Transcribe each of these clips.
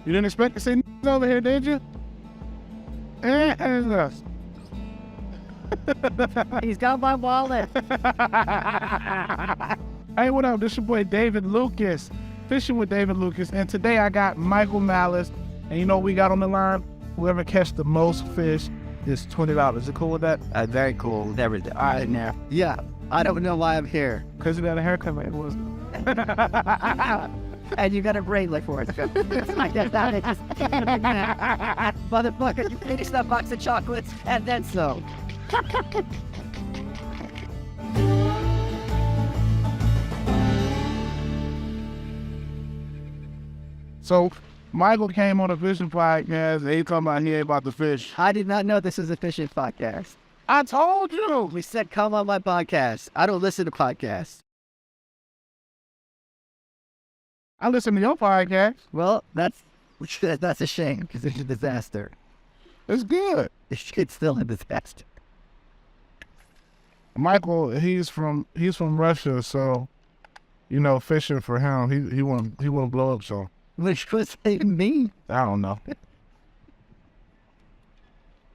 You didn't expect to see over here, did you? He's got my wallet. Hey, what up? This your boy David Lucas, fishing with David Lucas, and today I got Michael Malice, and you know what we got on the line? Whoever catch the most fish is $20. Is it cool with that? Very cool. Never. All right, now. Yeah. I don't know why I'm here. Cause you got a haircut, man. It was. And you got a bracelet for it. Motherfucker, you finished that box of chocolates and then some. So Michael came on a fishing podcast and he talking about he ain't about to fish. I did not know this was a fishing podcast. I told you. We said come on my podcast. I don't listen to podcasts. I listen to your podcast. Well, that's a shame because it's a disaster. It's good. It's still a disaster. Michael, he's from Russia, so you know, fishing for him, he won't blow up. So Which was even mean. I don't know.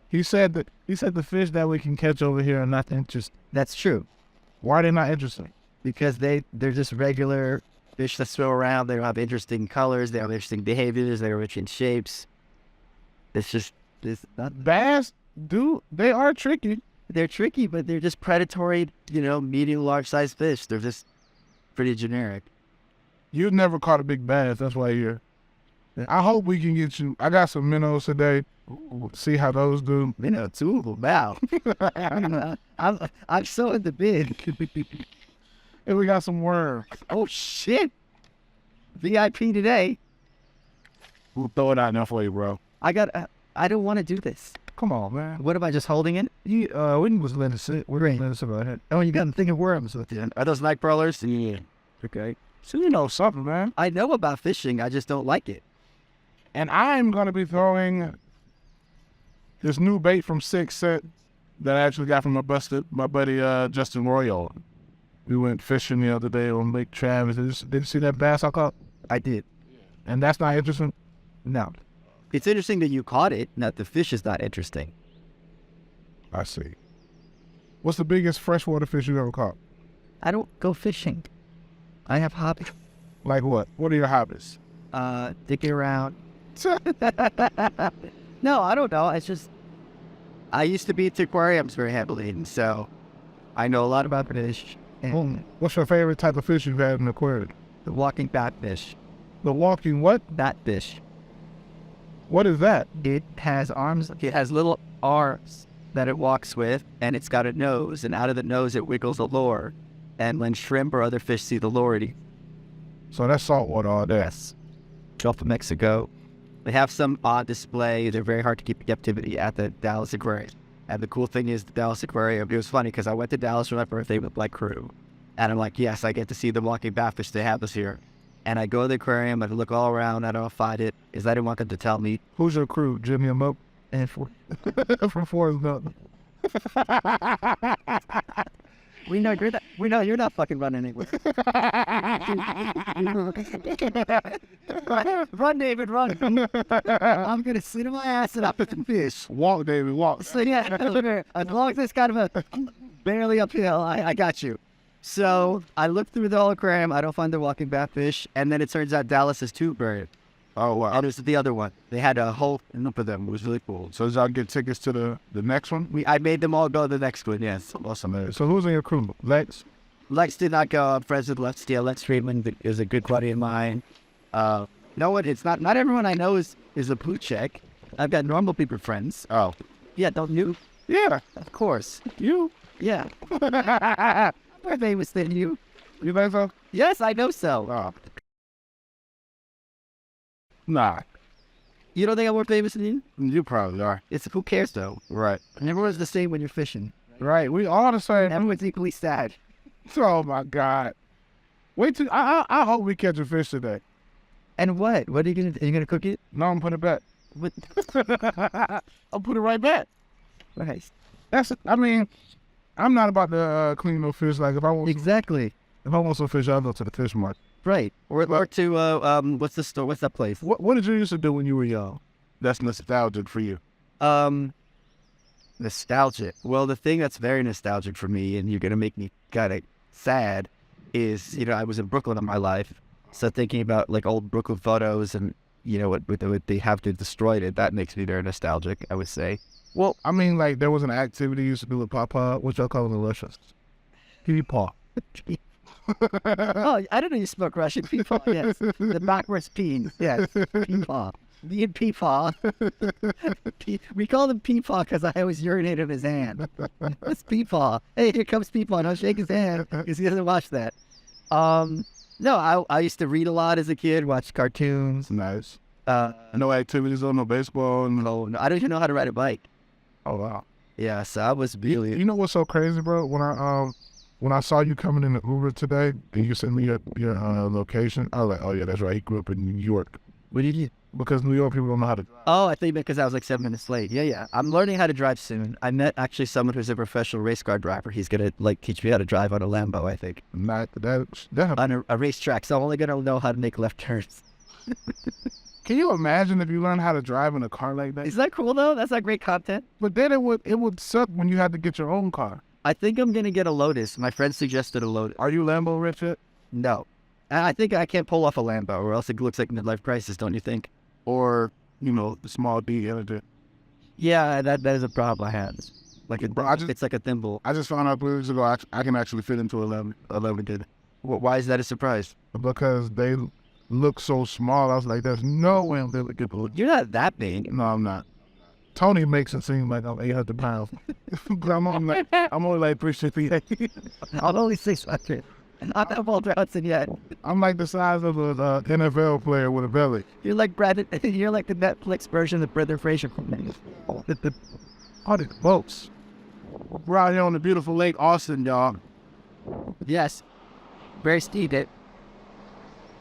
He said the fish that we can catch over here are not interesting. That's true. Why are they not interesting? Because they're just regular fish that swim around. They don't have interesting colors. They have interesting behaviors. They're rich in shapes. It's not. Bass, dude, they are tricky. They're tricky, but they're just predatory, medium, large-sized fish. They're just pretty generic. You've never caught a big bass. That's why you're. I hope we can get you. I got some minnows today. Ooh, see how those do. Minnow, two of them. Wow. I'm so in the bid. And we got some worms. Oh, shit. VIP today. We'll throw it out there for you, bro. I don't want to do this. Come on, man. What am I just holding it? We was letting it sit. We're letting it sit right here. Oh, you got a thing of worms with you. Are those night crawlers? Yeah. Okay. So you know something, man. I know about fishing. I just don't like it. And I'm going to be throwing this new bait from Six Set that I actually got from my buddy Justin Royal. We went fishing the other day on Lake Travis. Did you see that bass I caught? I did. And that's not interesting? No. It's interesting that you caught it, not the fish is not interesting. I see. What's the biggest freshwater fish you ever caught? I don't go fishing. I have hobbies. Like what? What are your hobbies? Digging around. No, I don't know. It's just, I used to be into aquariums very heavily, and so I know a lot about fish. And what's your favorite type of fish you've had in the aquarium? the walking batfish. The walking what? Batfish. What is that? It has arms. It has little arms that it walks with, and it's got a nose, and out of the nose it wiggles a lure. And when shrimp or other fish see the lure, it eats. So that's saltwater all day. Yes. Gulf of Mexico. They have some on display. They're very hard to keep in captivity at the Dallas Aquarium. And the cool thing is the Dallas Aquarium, it was funny because I went to Dallas for my birthday with my crew. And I'm like, yes, I get to see the walking batfish. They have this here. And I go to the aquarium, I look all around, I don't find it, because I didn't want them to tell me. Who's your crew? Jimmy and Moke? And From Forrest Gump. We know you're not fucking running anywhere. Run, David, run. I'm gonna sit on my ass and up at the fish. Walk, David, walk. So yeah, as long as it's kind of a barely uphill, I got you. So I look through the whole aquarium, I don't find the walking batfish, and then it turns out Dallas has two buried. Oh, wow. And there's the other one. They had a whole enough of them. It was really cool. So did y'all get tickets to the next one? I made them all go to the next one, yes. Awesome. So who's in your crew? Lex? Lex did not go. I'm friends with Lex. Yeah, Lex Friedman is a good buddy of mine. No one, it's not everyone I know is a blue check. I've got normal people friends. Oh. Yeah, don't you? Yeah. Of course. You? Yeah. I'm more famous than you. You think so? Yes, I know so. Oh. Nah. You don't think I'm more famous than you? You probably are. It's who cares though. Right. And everyone's the same when you're fishing. Right. We all the same. Everyone's equally sad. Oh my God. Wait till I hope we catch a fish today. And what? What are you gonna cook it? No, I'm putting it back. What? I'll put it right back. Right. I'm not about to clean no fish. Like if I want Exactly. If I want some fish, I'll go to the fish market. Right. Or to what's the store? What's that place? What did you used to do when you were young? That's nostalgic for you. Nostalgic. Well, the thing that's very nostalgic for me, and you're gonna make me kind of sad, is I was in Brooklyn in my life, so thinking about like old Brooklyn photos and what they have to destroy it, that makes me very nostalgic, I would say. Well, I mean, like there was an activity you used to do with Papa, which y'all call in the Russians. Peepaw. Oh, I don't know you spoke Russian. Peepaw, yes. The backwards peen, yes. Peepaw. Me and Peepaw. We call him Peepaw because I always urinate on his hand. It's Peepaw. Hey, here comes Peepaw. Don't shake his hand because he doesn't watch that. No, I used to read a lot as a kid, watch cartoons. Nice. No activities on no baseball. No, I don't even know how to ride a bike. Oh wow. Yeah, so I was really. You know what's so crazy, bro? When I saw you coming in the Uber today and you sent me your location, I was like, oh yeah, that's right. He grew up in New York. What did you? Because New York people don't know how to drive. Oh, I think because I was like 7 minutes late. Yeah. I'm learning how to drive soon. I met actually someone who's a professional race car driver. He's gonna teach me how to drive on a Lambo, I think. Not that. On a racetrack, so I'm only gonna know how to make left turns. Can you imagine if you learn how to drive in a car like that? Is that cool though? That's not great content. But then it would suck when you had to get your own car. I think I'm gonna get a Lotus. My friend suggested a Lotus. Are you Lambo rich yet? No. I think I can't pull off a Lambo, or else it looks like midlife crisis, don't you think? Or the small D energy. Yeah, that is a problem I have. It's like a thimble. I just found out 3 weeks ago I can actually fit into 11 kid. Why is that a surprise? Because they look so small. I was like, there's no way I'm able to get the. You're not that big. No, I'm not. Tony makes it seem like I'm 800 pounds. I'm only like 368. I'm only 600. Not that Paul Johnson yet. I'm like the size of an NFL player with a belly. You're like You're like the Netflix version of Brendan Fraser. All the boats. We're out here on the beautiful Lake Austin, y'all. Yes. Very steep.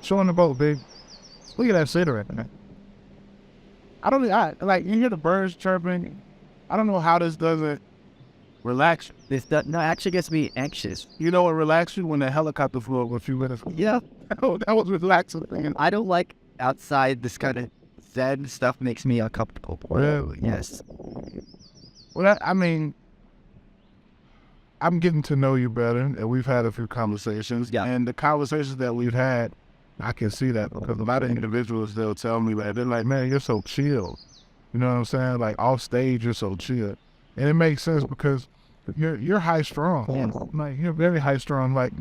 Showing the boat, big. Look at that scenery, man. I you hear the birds chirping. I don't know how this doesn't relax you. No, actually gets me anxious. You know what relax you? When the helicopter flew over a few minutes ago. Yeah. Oh, that was relaxing, man. I don't like outside. This kind of zen stuff makes me uncomfortable. Really? Yes. Well, I'm getting to know you better, and we've had a few conversations. Yeah. And the conversations that we've had, I can see that because a lot of individuals, they'll tell me that they're like, man, you're so chill. You know what I'm saying? Like off stage, you're so chill. And it makes sense because you're high strung. Yes. Like you're very high strung. Like,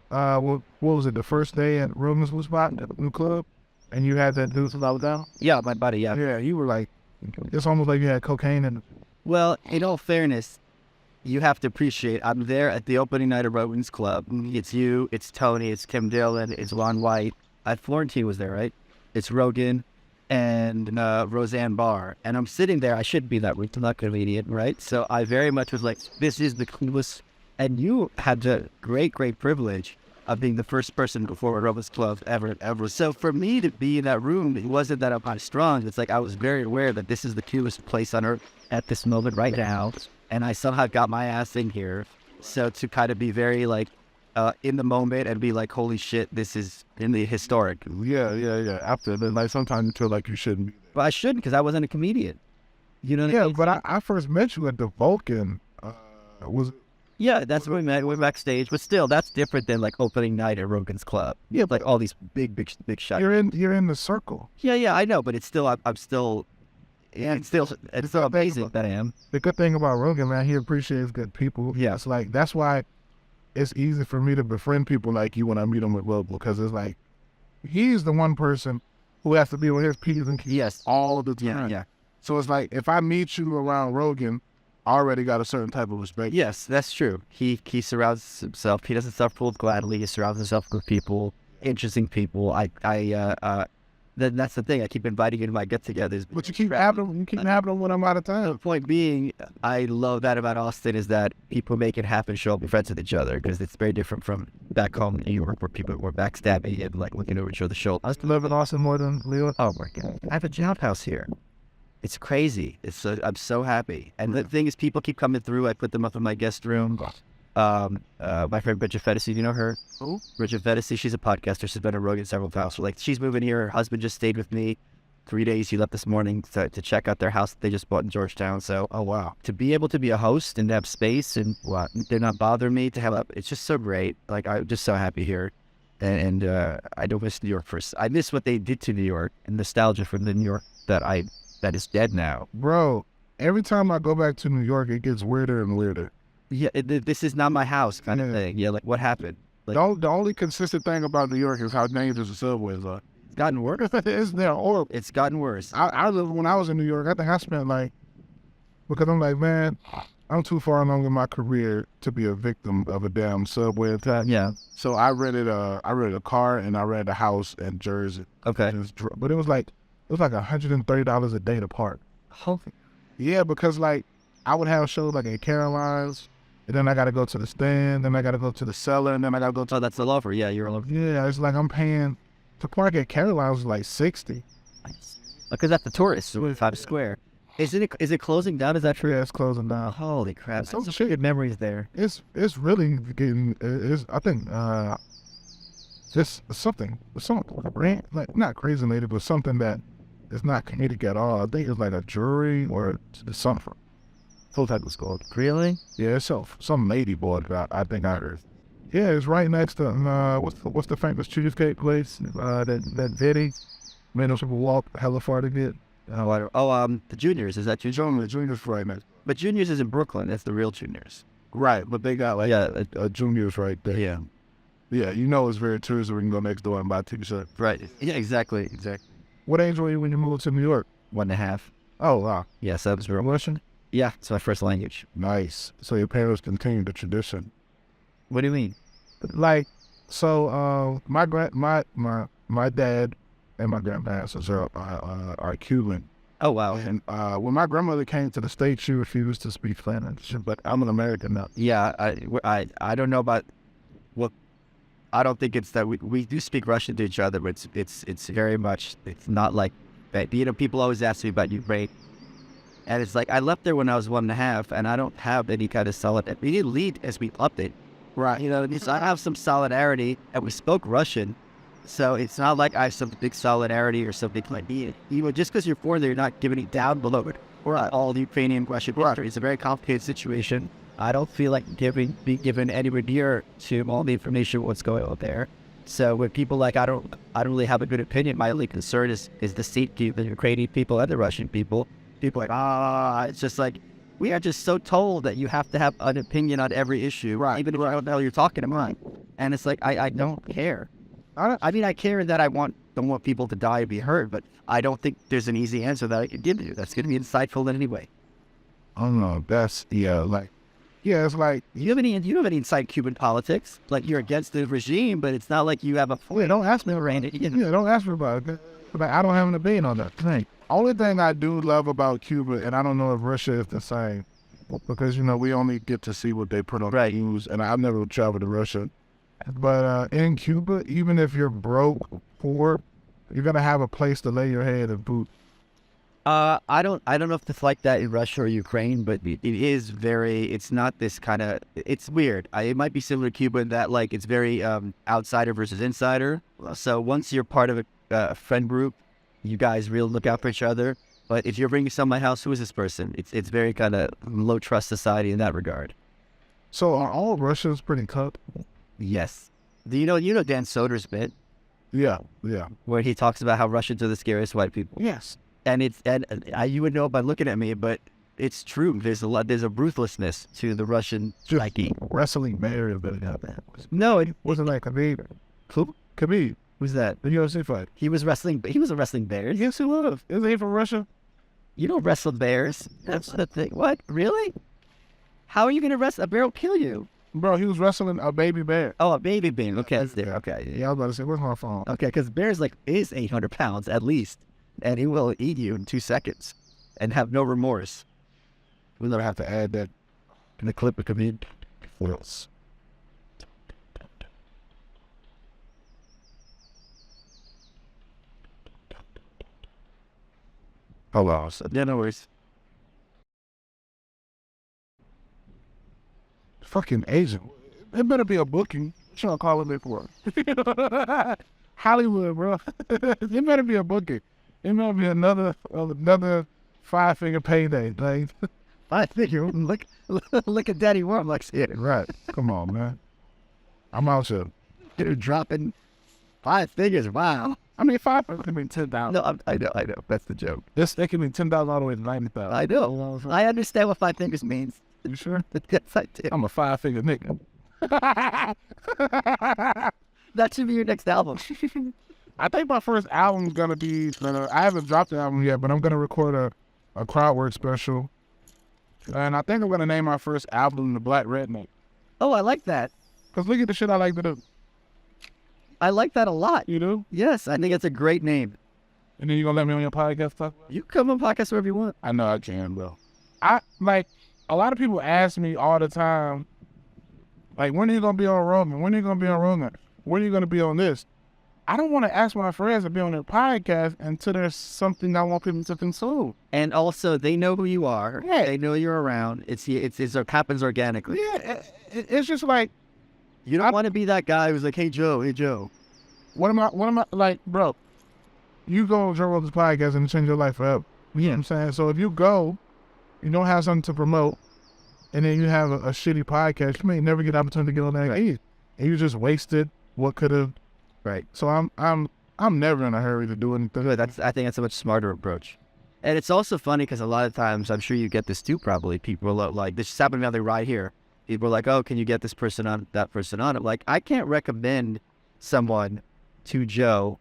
what was it? The first day at Rogan's spot at the new club, and you had that dude from down. Yeah, my buddy. Yeah. Yeah, you were like, it's almost like you had cocaine in. Well, in all fairness, you have to appreciate. I'm there at the opening night of Rogan's Club. It's you, it's Tony, it's Kim Dillon, it's Ron White. Florentine was there, right? It's Rogan and Roseanne Barr. And I'm sitting there. I shouldn't be that rude. I'm not a comedian, right? So I very much was like, this is the coolest. And you had the great, great privilege of being the first person before Rogan's Club ever. So for me to be in that room, it wasn't that I'm high strong. It's like I was very aware that this is the coolest place on earth at this moment right now. And I somehow got my ass in here. So to kind of be very like, in the moment and be like, holy shit, this is in the historic. Yeah. After then, like sometimes you feel like you shouldn't be there. But I shouldn't because I wasn't a comedian. You know what I mean? Yeah, but I first met you at the Vulcan. Yeah, that's when we met. We're backstage, but still, that's different than like opening night at Rogan's Club. Yeah, like all these big shots. You're in the circle. Yeah, I know, but it's still, I'm still. Yeah, it's still amazing that I am. The good thing about Rogan, man, he appreciates good people. Yeah, it's like that's why. It's easy for me to befriend people like you when I meet them at Local because it's like he's the one person who has to be with his P's and Q's all the time. Yeah. So it's like if I meet you around Rogan, I already got a certain type of respect. Yes, that's true. He surrounds himself. He doesn't self-rule gladly. He surrounds himself with people, interesting people. That's the thing. I keep inviting you to my get-togethers. But you keep having them. You keep having them when I'm out of town. The point being, I love that about Austin is that people make it happen, show up, be friends with each other, because it's very different from back home in New York where people were backstabbing and like looking over each other's shoulder. I used to live in Austin more than Leo. Oh my God. I have a job house here. It's crazy. I'm so happy. And the thing is, people keep coming through. I put them up in my guest room. My friend Bridget Fedesi, you know her? Who? Bridget Fedesi, she's a podcaster. She's been on Rogan several times. So, like, she's moving here. Her husband just stayed with me 3 days. He left this morning to check out their house that they just bought in Georgetown. So, Oh, wow. to be able to be a host and to have space and they're not bothering me to have it's just so great. Like, I'm just so happy here. And I don't miss New York I miss what they did to New York and nostalgia for the New York that is dead now. Bro, every time I go back to New York, it gets weirder and weirder. Yeah, this is not my house kind of thing. Yeah, like what happened? Like, The only consistent thing about New York is how dangerous the subways are. it's gotten worse. They're horrible. It's gotten worse. When I was in New York, I think I spent because I'm like, man, I'm too far along in my career to be a victim of a damn subway attack. Yeah. So I rented a car and I rented a house in Jersey. Okay. But it was like $130 a day to park. Holy. Yeah, because like I would have shows like at Caroline's, and then I got to go to the stand, then I got to go to the cellar, and then I got to go to. Oh, that's the lover. Yeah, you're all over. Yeah, it's like I'm paying to park at Caroline's is like $60. Because that's the tourist, Times Square. Is it closing down? Is that true? Yeah, it's closing down. Holy crap! Some Some shit. good memories there. It's really getting. I think just something like not crazy related, but something that is not comedic at all. I think it's like a jury or something. Some type of school. Really? Yeah, it's some lady board that I think I heard. Yeah, it's right next to what's the famous cheesecake place? That Betty made those people walk hella far to get. The Juniors. Is that Juniors? The Juniors right next. But Juniors is in Brooklyn. That's the real Juniors. Right, but they got like a Juniors right there. Yeah. Yeah, you know it's very true, so we can go next door and buy a t-shirt. Right. Yeah. Exactly. What age were you when you moved to New York? 1.5. Oh, wow. Yeah. So that was real. Russian? Yeah. It's my first language. Nice. So your parents continued the tradition. What do you mean? Like, so my dad and my grandparents are Cuban. Oh wow. And when my grandmother came to the States, she refused to speak Spanish, but I'm an American now. Yeah. I don't know about what. I don't think it's that we do speak Russian to each other, but it's very much, it's not like that. You know, people always ask me about Ukraine, and it's like I left there when I was 1.5, and I don't have any kind of solid. We didn't lead as we left it, right? You know, so I have some solidarity, and we spoke Russian, so it's not like I have some big solidarity or something like that. You know, just because you're foreign, you're not giving it down below it. Or all the Ukrainian Russian history. It's a very complicated situation. I don't feel like being given anywhere near to all the information what's going on there. So when people like I don't really have a good opinion. My only concern is the state, the Ukrainian people and the Russian people. People like it's just like we are just so told that you have to have an opinion on every issue, right? Even if I don't know you're talking about. And it's like I don't care. I mean I care that don't want people to die or be hurt, but I don't think there's an easy answer that I can give you that's going to be insightful in any way. I don't know. It's like You have any inside Cuban politics? Like you're against the regime, but it's not like you have a. yeah, don't ask me around it. Yeah, don't ask me about it. Like, I don't have an opinion on that thing. Only thing I do love about Cuba, and I don't know if Russia is the same, because you know we only get to see what they put on the news, and I've never traveled to Russia. But in Cuba, even if you're broke, poor, you're gonna have a place to lay your head and boot. I don't know if it's like that in Russia or Ukraine, but it's not this kind of, it's weird. It might be similar to Cuba in that like it's very outsider versus insider. So once you're part of a friend group, you guys really look out for each other. But if you're bringing someone to my house, who is this person? It's very kind of low trust society in that regard. So are all Russians pretty cut? Yes. Do you know Dan Soder's bit? Yeah. Where he talks about how Russians are the scariest white people. Yes. And you would know by looking at me, but it's true. There's a ruthlessness to the Russian psyche. Wrestling mayor of it. No, it wasn't like Khabib. Who? Khabib. Who's that? The UFC fight. He was wrestling bears. Yes, he was. Isn't he from Russia? You don't wrestle bears. That's the thing. What? Really? How are you going to wrestle? A bear will kill you. Bro, he was wrestling a baby bear. Oh, a baby bear. Okay, that's there. Okay. Yeah, I was about to say, where's my phone? Okay, because bears is 800 pounds at least. And he will eat you in 2 seconds and have no remorse. We're going to have to add that in the clip of comedic. Wills. Hello. Yeah, no worries. fucking agent. It better be a booking. What y'all calling me for? Hollywood, bro. It better be a booking. It better be another 5-figure payday. Like, I figure, look at Daddy Warbucks here. right. Come on, man. I'm out here. Dude, dropping 5 figures. Wow. I mean, 5 can mean 10,000. No, I know. That's the joke. That can mean 10,000 all the way to 90,000. I know. I understand what 5 figures means. You sure? Yes, I do. I'm a 5-figure nigga. That should be your next album. I think my first album's gonna be. I haven't dropped the album yet, but I'm gonna record a crowd work special, and I think I'm gonna name my first album "The Black Redneck." Oh, I like that. Cause look at the shit I like to do. I like that a lot. You do? Yes, I think it's a great name. And then you gonna let me on your podcast talk about it? You come on podcast wherever you want. I know I can, bro. I like a lot of people ask me all the time, like, when are you gonna be on Rogan? When are you gonna be on Rogan? When are you gonna be on this? I don't want to ask my friends to be on their podcast until there's something I want people to consume. And also, they know who you are. Yeah. They know you're around. It happens organically. Yeah, it's just like, You don't want to be that guy who's like, hey, Joe. what am I like, bro? You go on Joe Rogan's podcast and change your life forever. You know what I'm saying? So if you go, you don't have something to promote, and then you have a shitty podcast, you may never get the opportunity to get on that again. And you just wasted what could have. Right. So I'm never in a hurry to do anything. Good. I think that's a much smarter approach. And it's also funny because a lot of times, I'm sure you get this too probably, people are like, this just happened to me on the ride here. People are like, oh, can you get this person on, that person on? I'm like, I can't recommend someone to Joe,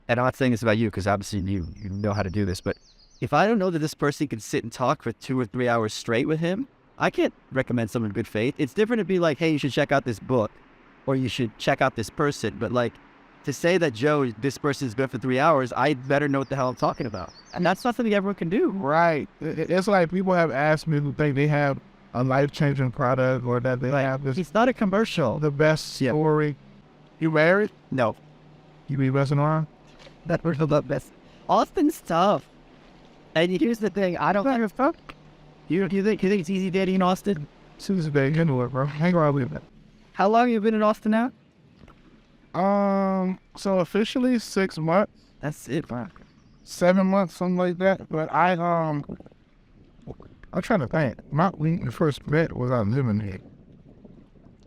and I'm not saying this about you because obviously you know how to do this, but if I don't know that this person can sit and talk for 2 or 3 hours straight with him, I can't recommend someone in good faith. It's different to be like, hey, you should check out this book, or you should check out this person, but like, to say that, Joe, this person is good for 3 hours, I better know what the hell I'm talking about. And that's not something everyone can do. Right. It's like people have asked me who think they have a life-changing product or that they have this, It's not a commercial. the best story. You married? No. You be messing around? That was the best. Austin's tough. And here's the thing, I don't think it's tough. You think it's easy dating in Austin? Tuesday, into it, bro. Hang around with it. How long have you been in Austin now? So officially 6 months, That's it, bro. 7 months, something like that. But I'm trying to think. When we first met was I living here.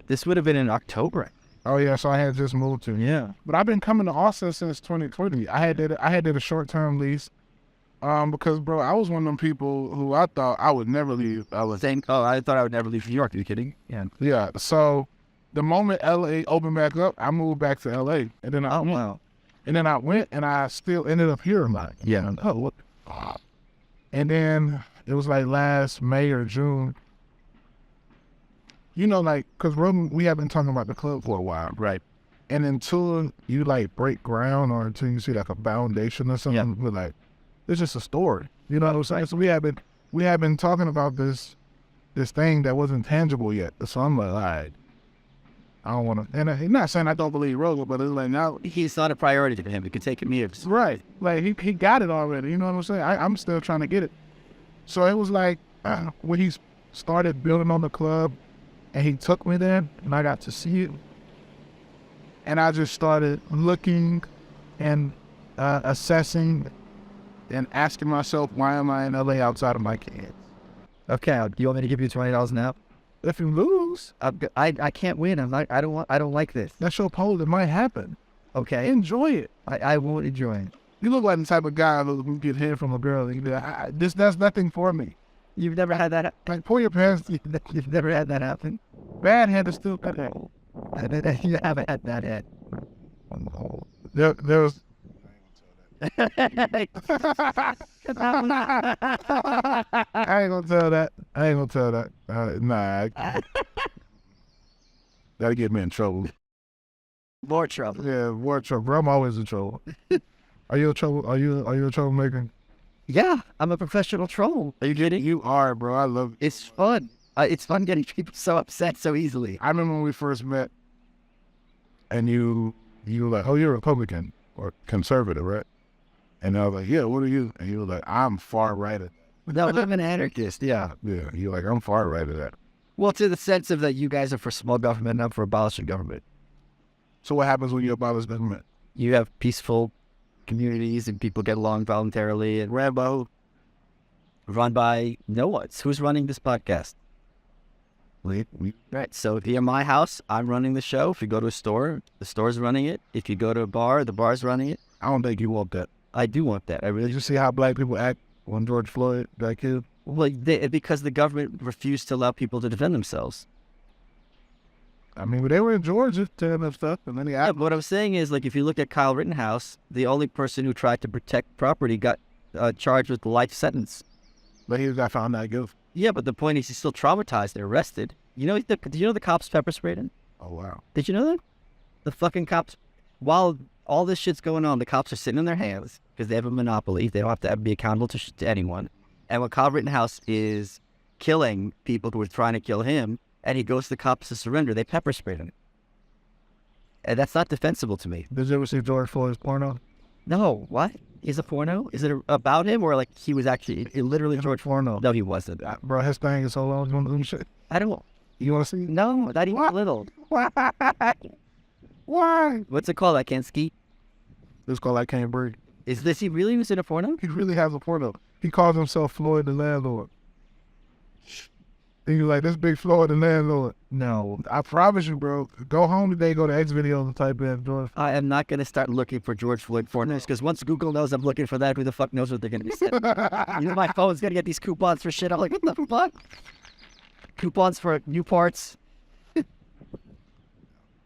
This would have been in October. Oh yeah, so I had just moved to. Yeah. But I've been coming to Austin since 2020. I had did a short-term lease. Because bro, I was one of them people who I thought I would never leave LA. I thought I would never leave New York. Are you kidding? Yeah. Yeah. So the moment LA opened back up, I moved back to LA, and then I went, and I still ended up here. Like, Yeah. oh, what? And then it was like last May or June. You know, like, cause we have been talking about the club for a while, Right. and until you like break ground or until you see like a foundation or something, we're like, it's just a story. You know what I'm saying? So we have been talking about this thing that wasn't tangible yet. So I'm like, all right, I don't want to. And he's not saying I don't believe Rogan, but it's like now He's not a priority to him. It could take him years. right, like he got it already. You know what I'm saying? I'm still trying to get it. So it was like when he started building on the club, and he took me there, and I got to see it, and I just started looking and assessing and asking myself, why am I in LA outside of my kids? Okay. Do you want me to give you $20 now? If you lose, I can't win. I don't like this. that's your poll. It might happen. Okay. Enjoy it. I won't enjoy it. You look like the type of guy who get hit from a girl. And you be like, that's nothing for me. You've never had that. Like, pull your pants. You've never had that happen. Bad head is still bad head. You haven't had that yet. There was. I ain't gonna tell that. Nah. That'll get me in trouble. More trouble. Yeah, more trouble. Bro, I'm always in trouble. Are you a trouble? Are you a troublemaker? Yeah, I'm a professional troll. Are you kidding? You are, bro. I love it. It's fun. It's fun getting people so upset so easily. I remember when we first met, and you were like, "Oh, you're a Republican or conservative, right?" And I was like, "Yeah, what are you?" And you were like, "I'm far right of that." No, I'm an anarchist. Yeah. Yeah, you're like, "I'm far right of that." Well, to the sense of that you guys are for small government, not for abolishing government. So what happens when you abolish government? You have peaceful communities and people get along voluntarily. And Rambo, run by no one. Who's running this podcast? Right. So if you're in my house, I'm running the show. If you go to a store, the store's running it. If you go to a bar, the bar's running it. I don't think you want that. I do want that. I really Did you see how black people act when George Floyd got killed? Well, because the government refused to allow people to defend themselves. I mean, they were in Georgia telling them stuff, and then he Yeah, asked. but what I'm saying is, like, if you look at Kyle Rittenhouse, the only person who tried to protect property got charged with life sentence. But he got found not guilty. Yeah, but the point is he's still traumatized. They're arrested. Do you know the cops pepper sprayed him? Oh, wow. Did you know that? The fucking cops, while all this shit's going on, the cops are sitting in their hands because they have a monopoly. They don't have to be accountable to anyone. And when Kyle Rittenhouse is killing people who are trying to kill him, and he goes to the cops to surrender, they pepper sprayed him. And that's not defensible to me. Did you ever see George Floyd's porno? No, what? Is a porno? Is it about him or like he was actually literally George? Porno. No, he wasn't. Bro, his thing is so long. You want to do shit? I don't. You want to see? No, not even a little. Why? Why? What's it called? I can't ski. It's called I Can't Breathe. Is he really using a porno? He really has a porno. He calls himself Floyd the Landlord. And you're like, this big Floyd the Landlord. No, I promise you, bro. Go home today, go to X videos and type in George. I am not going to start looking for George Floyd pornos because once Google knows I'm looking for that, who the fuck knows what they're going to be sending? You know, my phone's going to get these coupons for shit. I'm like, what the fuck? Coupons for new parts.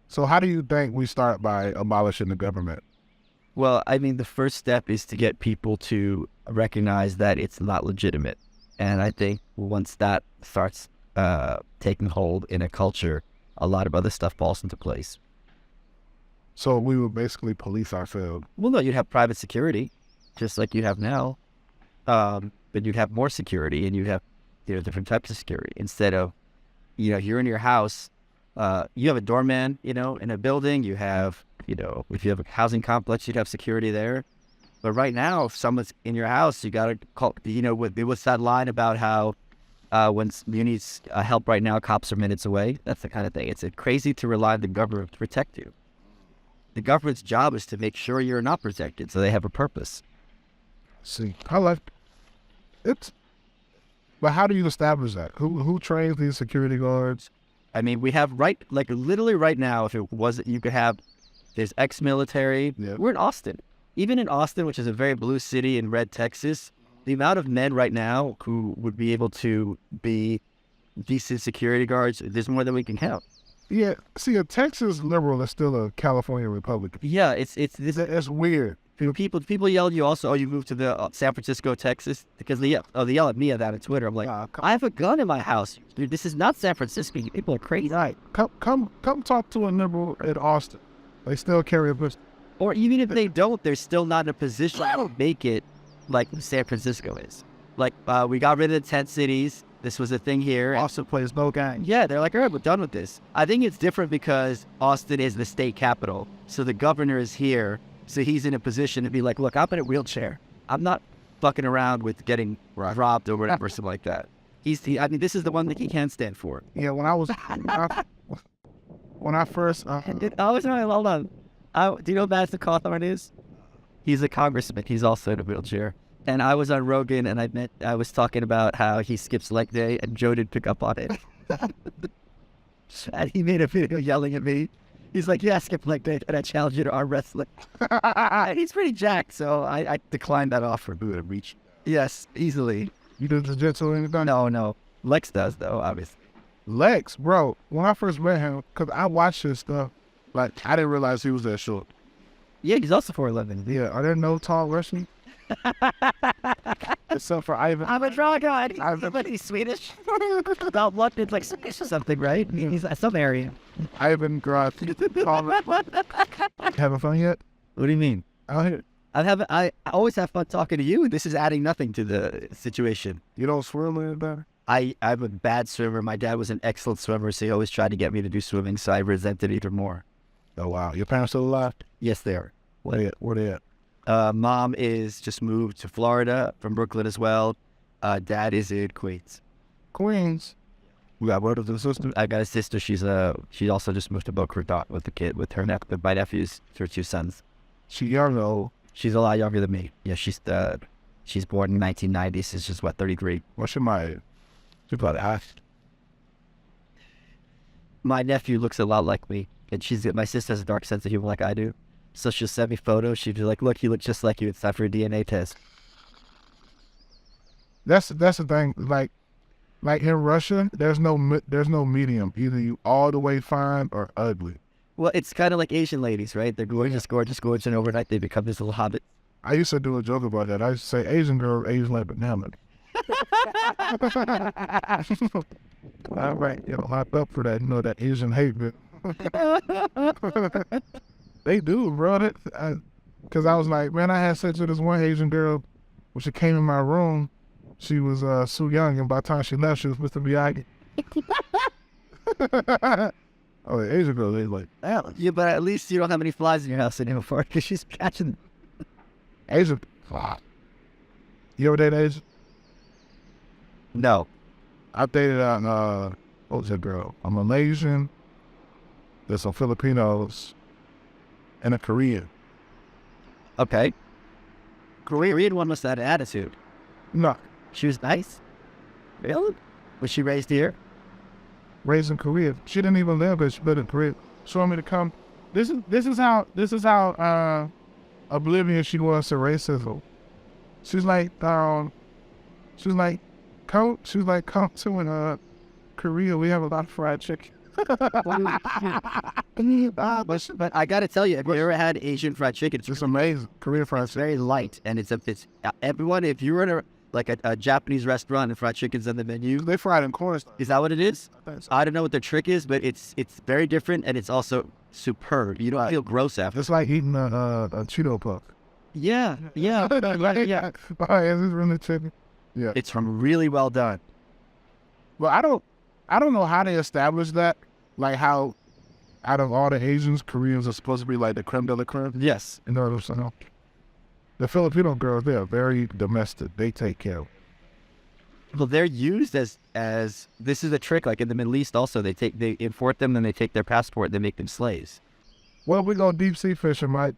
So how do you think we start by abolishing the government? Well, I mean, the first step is to get people to recognize that it's not legitimate. And I think once that starts taking hold in a culture, a lot of other stuff falls into place. So we would basically police ourselves. Well, no, you'd have private security, just like you have now. But you'd have more security and you'd have different types of security. Instead of, you're in your house, you have a doorman, in a building, you have, if you have a housing complex, you'd have security there. But right now, if someone's in your house, you got to call, what's that line about how when you need help right now, cops are minutes away? That's the kind of thing. It's crazy to rely on the government to protect you. The government's job is to make sure you're not protected, so they have a purpose. See, I like it. But how do you establish that? Who trains these security guards? I mean, we have literally right now, if it wasn't, you could have, there's ex-military. Yeah. We're in Austin. Even in Austin, which is a very blue city in red Texas, the amount of men right now who would be able to be decent security guards, there's more than we can count. Yeah, see, a Texas liberal is still a California Republican. Yeah, it's weird. People yell at you also, you moved to the San Francisco, Texas, because they yell at me at that on Twitter. I'm like, I have a gun in my house. Dude, this is not San Francisco. You people are crazy. Right. Come talk to a liberal in Austin. They still carry a pistol. Or even if they don't, they're still not in a position to make it like San Francisco is. Like, we got rid of the tent cities. This was a thing here. Austin plays no game. Yeah, they're like, all right, we're done with this. I think it's different because Austin is the state capital. So the governor is here. So he's in a position to be like, look, I'm in a wheelchair. I'm not fucking around with getting robbed or whatever, something like that. I mean, this is the one that he can stand for. Yeah, when I first... hold on. Do you know who Madison Cawthorn is? He's a congressman. He's also in a wheelchair. And I was on Rogan, and I was talking about how he skips leg day, and Joe didn't pick up on it. And he made a video yelling at me. He's like, yeah, skip leg day, and I challenge you to arm wrestling. And he's pretty jacked, so I declined that offer. Who would reach? Yes, easily. You do jiu-jitsu or anything? No. Lex does, though, obviously. Lex, bro, when I first met him, because I watched his stuff, like, I didn't realize he was that short. Yeah, he's also 4'11". Yeah, are there no tall Russians? Except for Ivan. I'm a draw guy. He's Swedish. About London, like Swedish or something, right? Yeah. He's some area. Ivan Groth. Having fun yet? What do you mean? Out here. I always have fun talking to you. This is adding nothing to the situation. You don't swim any better? I'm a bad swimmer. My dad was an excellent swimmer, so he always tried to get me to do swimming, so I resented it even more. Oh, wow. Your parents still alive? Yes, they are. Where they at? Mom is just moved to Florida from Brooklyn as well. Dad is in Queens. Queens. We got brothers and sisters. I got a sister. She also just moved to Boca Raton with the kid with her my nephews, her 2 sons. She young though. She's a lot younger than me. Yeah, she's born in 1990. So she's just 33. What's she my? She probably half. My nephew looks a lot like me, and my sister has a dark sense of humor like I do. So she'll send me photos. She'll be like, "Look, he looks just like you. It's time for a DNA test." That's the thing. Like in Russia, there's no medium. Either you all the way fine or ugly. Well, it's kind of like Asian ladies, right? They're gorgeous, and overnight they become this little hobbit. I used to do a joke about that. I used to say Asian girl, Asian like banana. All right, locked up for that. That Asian hate bit. They do, bro. Because I was like, man, I had sex with this one Asian girl when she came in my room. She was so young, and by the time she left, she was Mr. Miyagi. Oh, the Asian girl, they like, damn. Yeah, but at least you don't have any flies in your house anymore because she's catching them. Asian. Wow. You ever date Asian? No. I dated what was that girl? A Malaysian, there's some Filipinos, and a Korean. Okay. Korean one must have had an attitude. No. She was nice? Really? Was she raised here? Raised in Korea. She didn't even live, but she lived in Korea. She wanted me to come. This is how oblivious she was to racism. She's like, come to Korea. We have a lot of fried chicken. But I gotta tell you, have you ever had Asian fried chicken? It's amazing. Korean fried It's chicken. very light, and it's everyone. If you're in a Japanese restaurant and fried chicken's on the menu, They fried in cornstarch. is that what it is? I think so. I don't know what their trick is, but it's very different, and it's also superb. You don't feel gross after. It's like eating a Cheeto puff. Yeah, yeah, yeah. Oh, is this really chicken? Yeah. It's really well done. Well, I don't know how they established that. Like how, out of all the Asians, Koreans are supposed to be like the creme de la creme. Yes. You know what I'm saying? The Filipino girls, they are very domestic. They take care of it. Well, they're used as this is a trick. Like in the Middle East, also they import them, then they take their passport, they make them slaves. Well, we go deep sea fishing, Mike.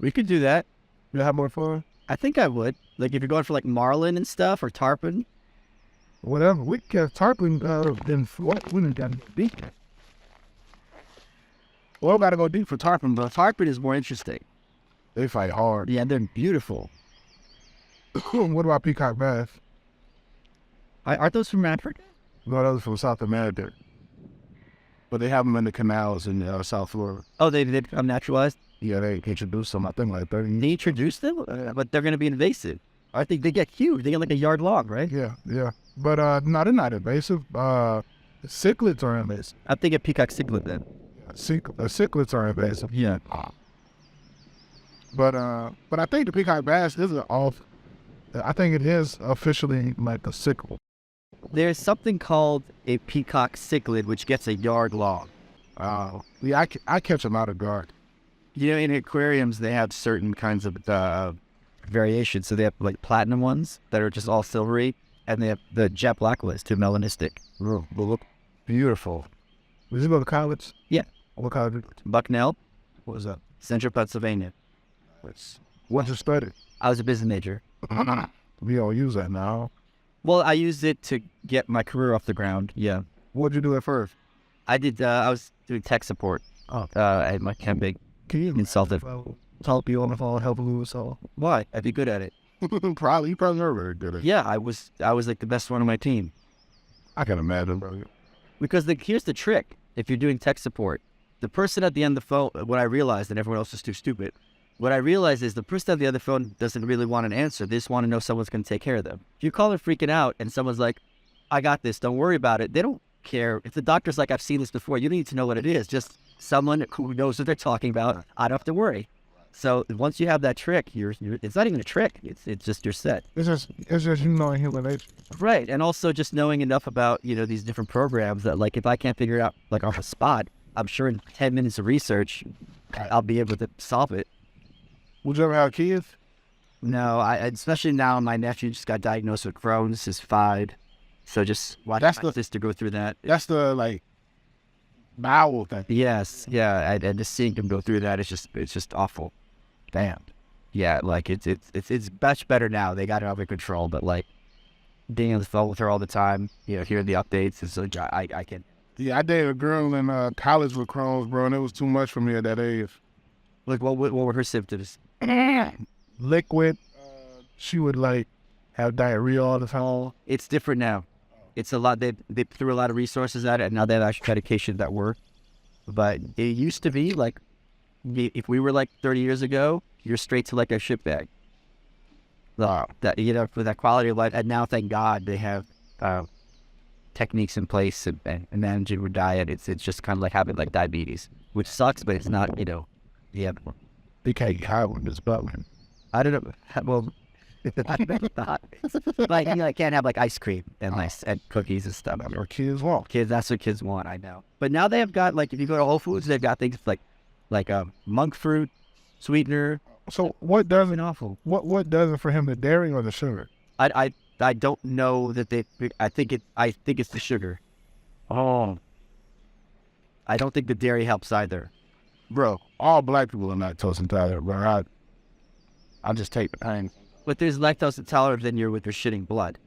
We could do that. You have more fun? I think I would. Like if you're going for like marlin and stuff or tarpon. Whatever. We can tarpon then what? We didn't got to go deep. Well, we got to go deep for tarpon, but Tarpon is more interesting. they fight hard. Yeah, they're beautiful. What about peacock bass? Aren't those from Africa? No, those are from South America. But they have them in the canals in South Florida. Oh, they become naturalized? Yeah, they introduced them, I think, like 30 They introduced them? But they're going to be invasive. I think they get huge. They get like a yard long, right? Yeah. But no, they're not invasive. Cichlids are invasive. I think a peacock cichlid then. Cichlids are invasive. Yeah. But I think the peacock bass is I think it is officially like a cichlid. There's something called a peacock cichlid, which gets a yard long. Yeah, I catch them out of guard. You know, in aquariums, they have certain kinds of variations. So they have like platinum ones that are just all silvery, and they have the jet black ones, too melanistic. Oh, they look beautiful. Did you go to college? Yeah. What college? Bucknell, What was that? Central Pennsylvania. What'd you study? I was a business major. We don't use that now. Well, I used it to get my career off the ground. Yeah. What'd you do at first? I was doing tech support at my camping. Can you Insulted. help you on the phone, help you with all? Why? I'd be good at it. You probably are very good at it. Yeah, I was like the best one on my team. I can imagine, bro. Because here's the trick. If you're doing tech support, the person at the end of the phone, what I realized, and everyone else is too stupid, what I realized is the person at the other phone doesn't really want an answer. They just want to know someone's going to take care of them. If you call them freaking out and someone's like, I got this, don't worry about it, they don't care. If the doctor's like, I've seen this before, you don't need to know what it is. Just someone who knows what they're talking about. I don't have to worry. So once you have that trick, it's not even a trick. It's just you're set. It's just you knowing human nature. Right. And also just knowing enough about, these different programs that like if I can't figure it out like off the spot, I'm sure in 10 minutes of research, I'll be able to solve it. Would you ever have kids? No, especially now my nephew just got diagnosed with Crohn's, is 5. So just watch my sister go through that. That's the like bowel thing. Yes, yeah, and just seeing them go through that is just awful. Damn. Yeah, like it's much better now. They got it under control, but like being on the phone with her all the time, hearing the updates is like I can. Yeah, I dated a girl in college with Crohn's, bro, and it was too much for me at that age. Like what were her symptoms? Liquid. She would like have diarrhea all the time. It's different now. It's a lot. They threw a lot of resources at it, and now they have actual medications that work. But it used to be like, if we were like 30 years ago, you're straight to like a shit bag. That for that quality of life. And now, thank God, they have techniques in place and managing your diet. It's just kind of like having like diabetes, which sucks, but it's not. Yeah. They can't get high with this button. I don't know. Well. Like I can't have like ice cream and and cookies and stuff. Or kids want. That's what kids want. I know. But now they have got like, if you go to Whole Foods, they've got things like monk fruit sweetener. So what does it? Awful. What does it for him? The dairy or the sugar? I don't know that they. I think it's the sugar. Oh. I don't think the dairy helps either. Bro, all black people are lactose intolerant, bro. I just take the pain. But there's lactose intolerance in with your shitting blood.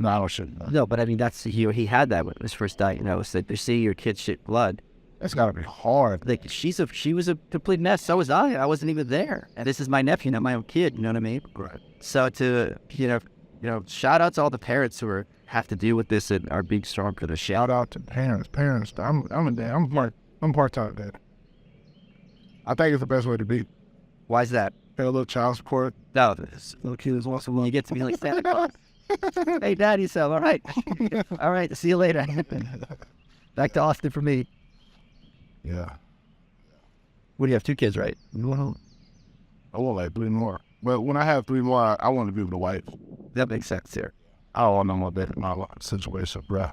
No, I don't shit. No, but I mean that's he had that when he was first diagnosed. That they're seeing your kid shit blood. That's gotta be hard. Like she was a complete mess. So was I. I wasn't even there. And this is my nephew, not my own kid. You know what I mean? Right. So to shout out to all the parents who have to deal with this and are being strong for the shit. Shout out to parents. I'm a dad. I'm part-time dad. I think it's the best way to be. Why is that? Pay a little child support. No, this little kids want some. You get to be like Santa Claus. Hey, Daddy, so all right, all right. See you later. Back to Austin for me. Yeah. What do you have? 2 kids, right? Well, I want like 3 more. But when I have 3 more, I want to be with a wife. That makes sense here. I don't know my better my life situation, bro.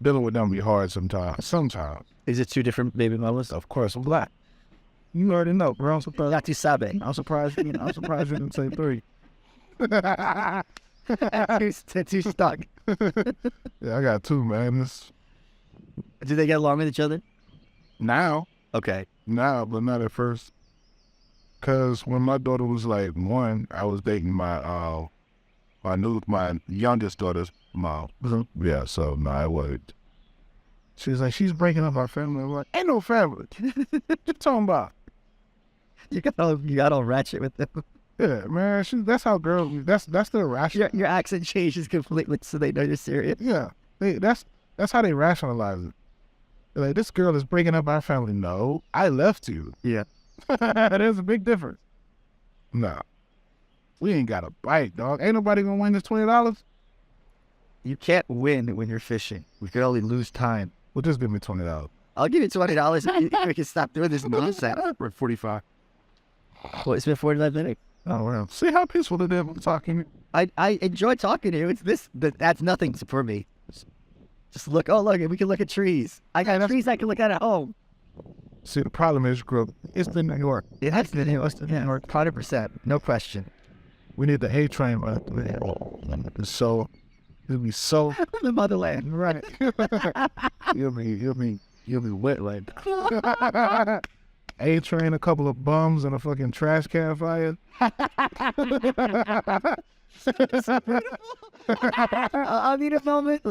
Dealing with them be hard sometimes. Is it 2 different baby mamas? Of course, I'm black. You already know, bro. I'm surprised. Not too sabe. I'm surprised you didn't say 3. Too stuck. Yeah, I got 2, man. Do they get along with each other? Now, Okay. but not at first. Cause when my daughter was like 1, I was dating my youngest daughter's mom. Mm-hmm. Yeah, so no, I wasn't. She was like, she's breaking up our family. I'm like, ain't no family. What you talking about? You got all ratchet with them. Yeah, man. That's how girls. That's the rational. Your accent changes completely, so they know you're serious. Yeah, that's how they rationalize it. They're like, this girl is breaking up our family. No, I left you. Yeah. There's a big difference. No, we ain't got a bite, dog. Ain't nobody gonna win this $20. You can't win when you're fishing. We can only lose time. Well, just give me $20. I'll give you $20 if we can stop doing this nonsense. We're 45. Well, it's been 45 minutes. Oh well. See how peaceful it is when talking. I enjoy talking to you. That's nothing for me. Just look. Oh, look, we can look at trees. I got trees I can look at home. See, the problem is, it's been New York. It has been New York, 100%, no question. We need the A train, man. So it'll be so The motherland, right. You'll be wet like that. A train, a couple of bums, and a fucking trash can fire. I need a moment.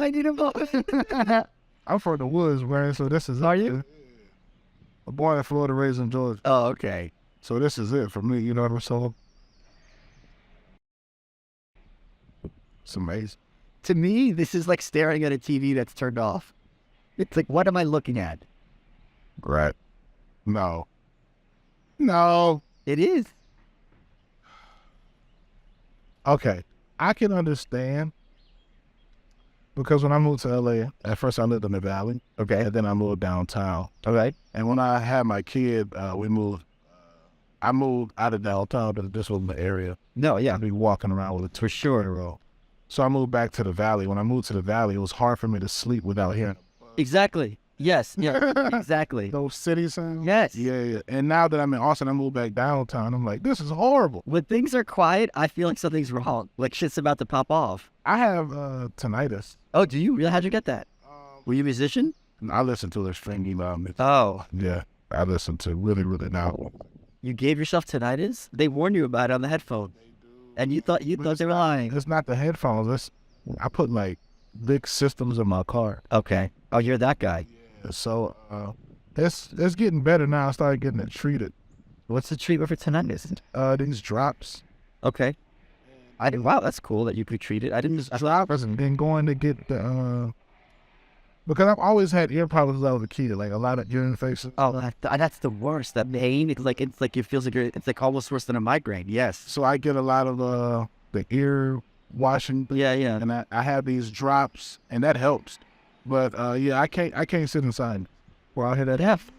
I'm from the woods, man. So this is. Are you? A boy in Florida, raised in Georgia. Oh, okay. So this is it for me. You know what I'm saying? It's amazing. To me, this is like staring at a TV that's turned off. It's like, what am I looking at? Right. No. It is. Okay. I can understand. Because when I moved to LA, at first I lived in the valley. Okay. And then I moved downtown. Okay. And when I had my kid, we moved. I moved out of downtown because this was the area. No, yeah. I'd be walking around with a For sure. So I moved back to the valley. When I moved to the valley, it was hard for me to sleep without hearing. Exactly. Yes, yeah, exactly. Those city sounds. Yes. Yeah. And now that I'm in Austin, I moved back downtown. I'm like, this is horrible. When things are quiet, I feel like something's wrong. Like shit's about to pop off. I have tinnitus. Oh, do you really? How'd you get that? Were you a musician? I listen to this stringy loud. Oh, Yeah, I listen to really loud. you gave yourself tinnitus? They warned you about it on the headphone, and you thought they were lying. It's not the headphones. I put like big systems in my car. Okay. Oh, you're that guy. So it's getting better now. I started getting it treated. What's the treatment for tinnitus? These drops. Okay. Wow, that's cool that you could treat it. I didn't. I wasn't been going to get the because I've always had ear problems as I was a kid, like a lot of ear infections. Oh, that's the worst. That pain. It's like it feels like it's like almost worse than a migraine. Yes. So I get a lot of the ear washing. Yeah. And I have these drops, and that helps. But I can't sit inside. Where I hear that F,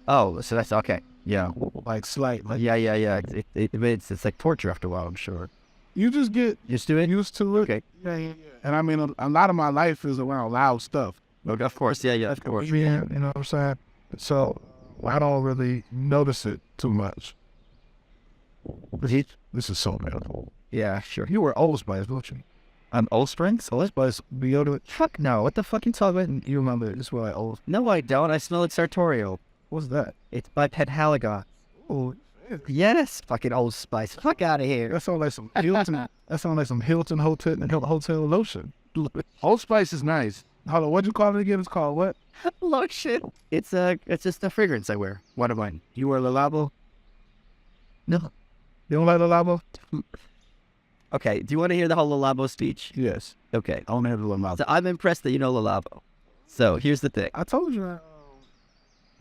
Oh, so that's okay. Yeah. like slightly. Yeah. It's like torture after a while, I'm sure. You just get Used to it? used to it. Okay. Yeah. And I mean, a lot of my life is around loud stuff. Okay, of course. Yeah, of course. Yeah, you know what I'm saying? So I don't really notice it too much. This is so bad. Yeah, sure. You were Old Spice, don't you? Old Springs? Old Spice deodorant. Fuck no. What the fuck you talking about? You remember this was like Old. No, I don't. I smell like Sartorial. What's that? It's by Penhaligon. Oh, Yes, fucking Old Spice. Fuck out of here. that sounds like some Hilton. That sounds like some Hilton hotel lotion. Old Spice is nice. Hold on, what'd you call it again? It's called what? Lotion. It's just a fragrance I wear. One of mine. You wear Relatable? No. You don't like Relatable? Okay. Do you want to hear the whole Lalabo speech? Yes. Okay. I don't have Relatable. So I'm impressed that you know Lalabo. So here's the thing. I told you.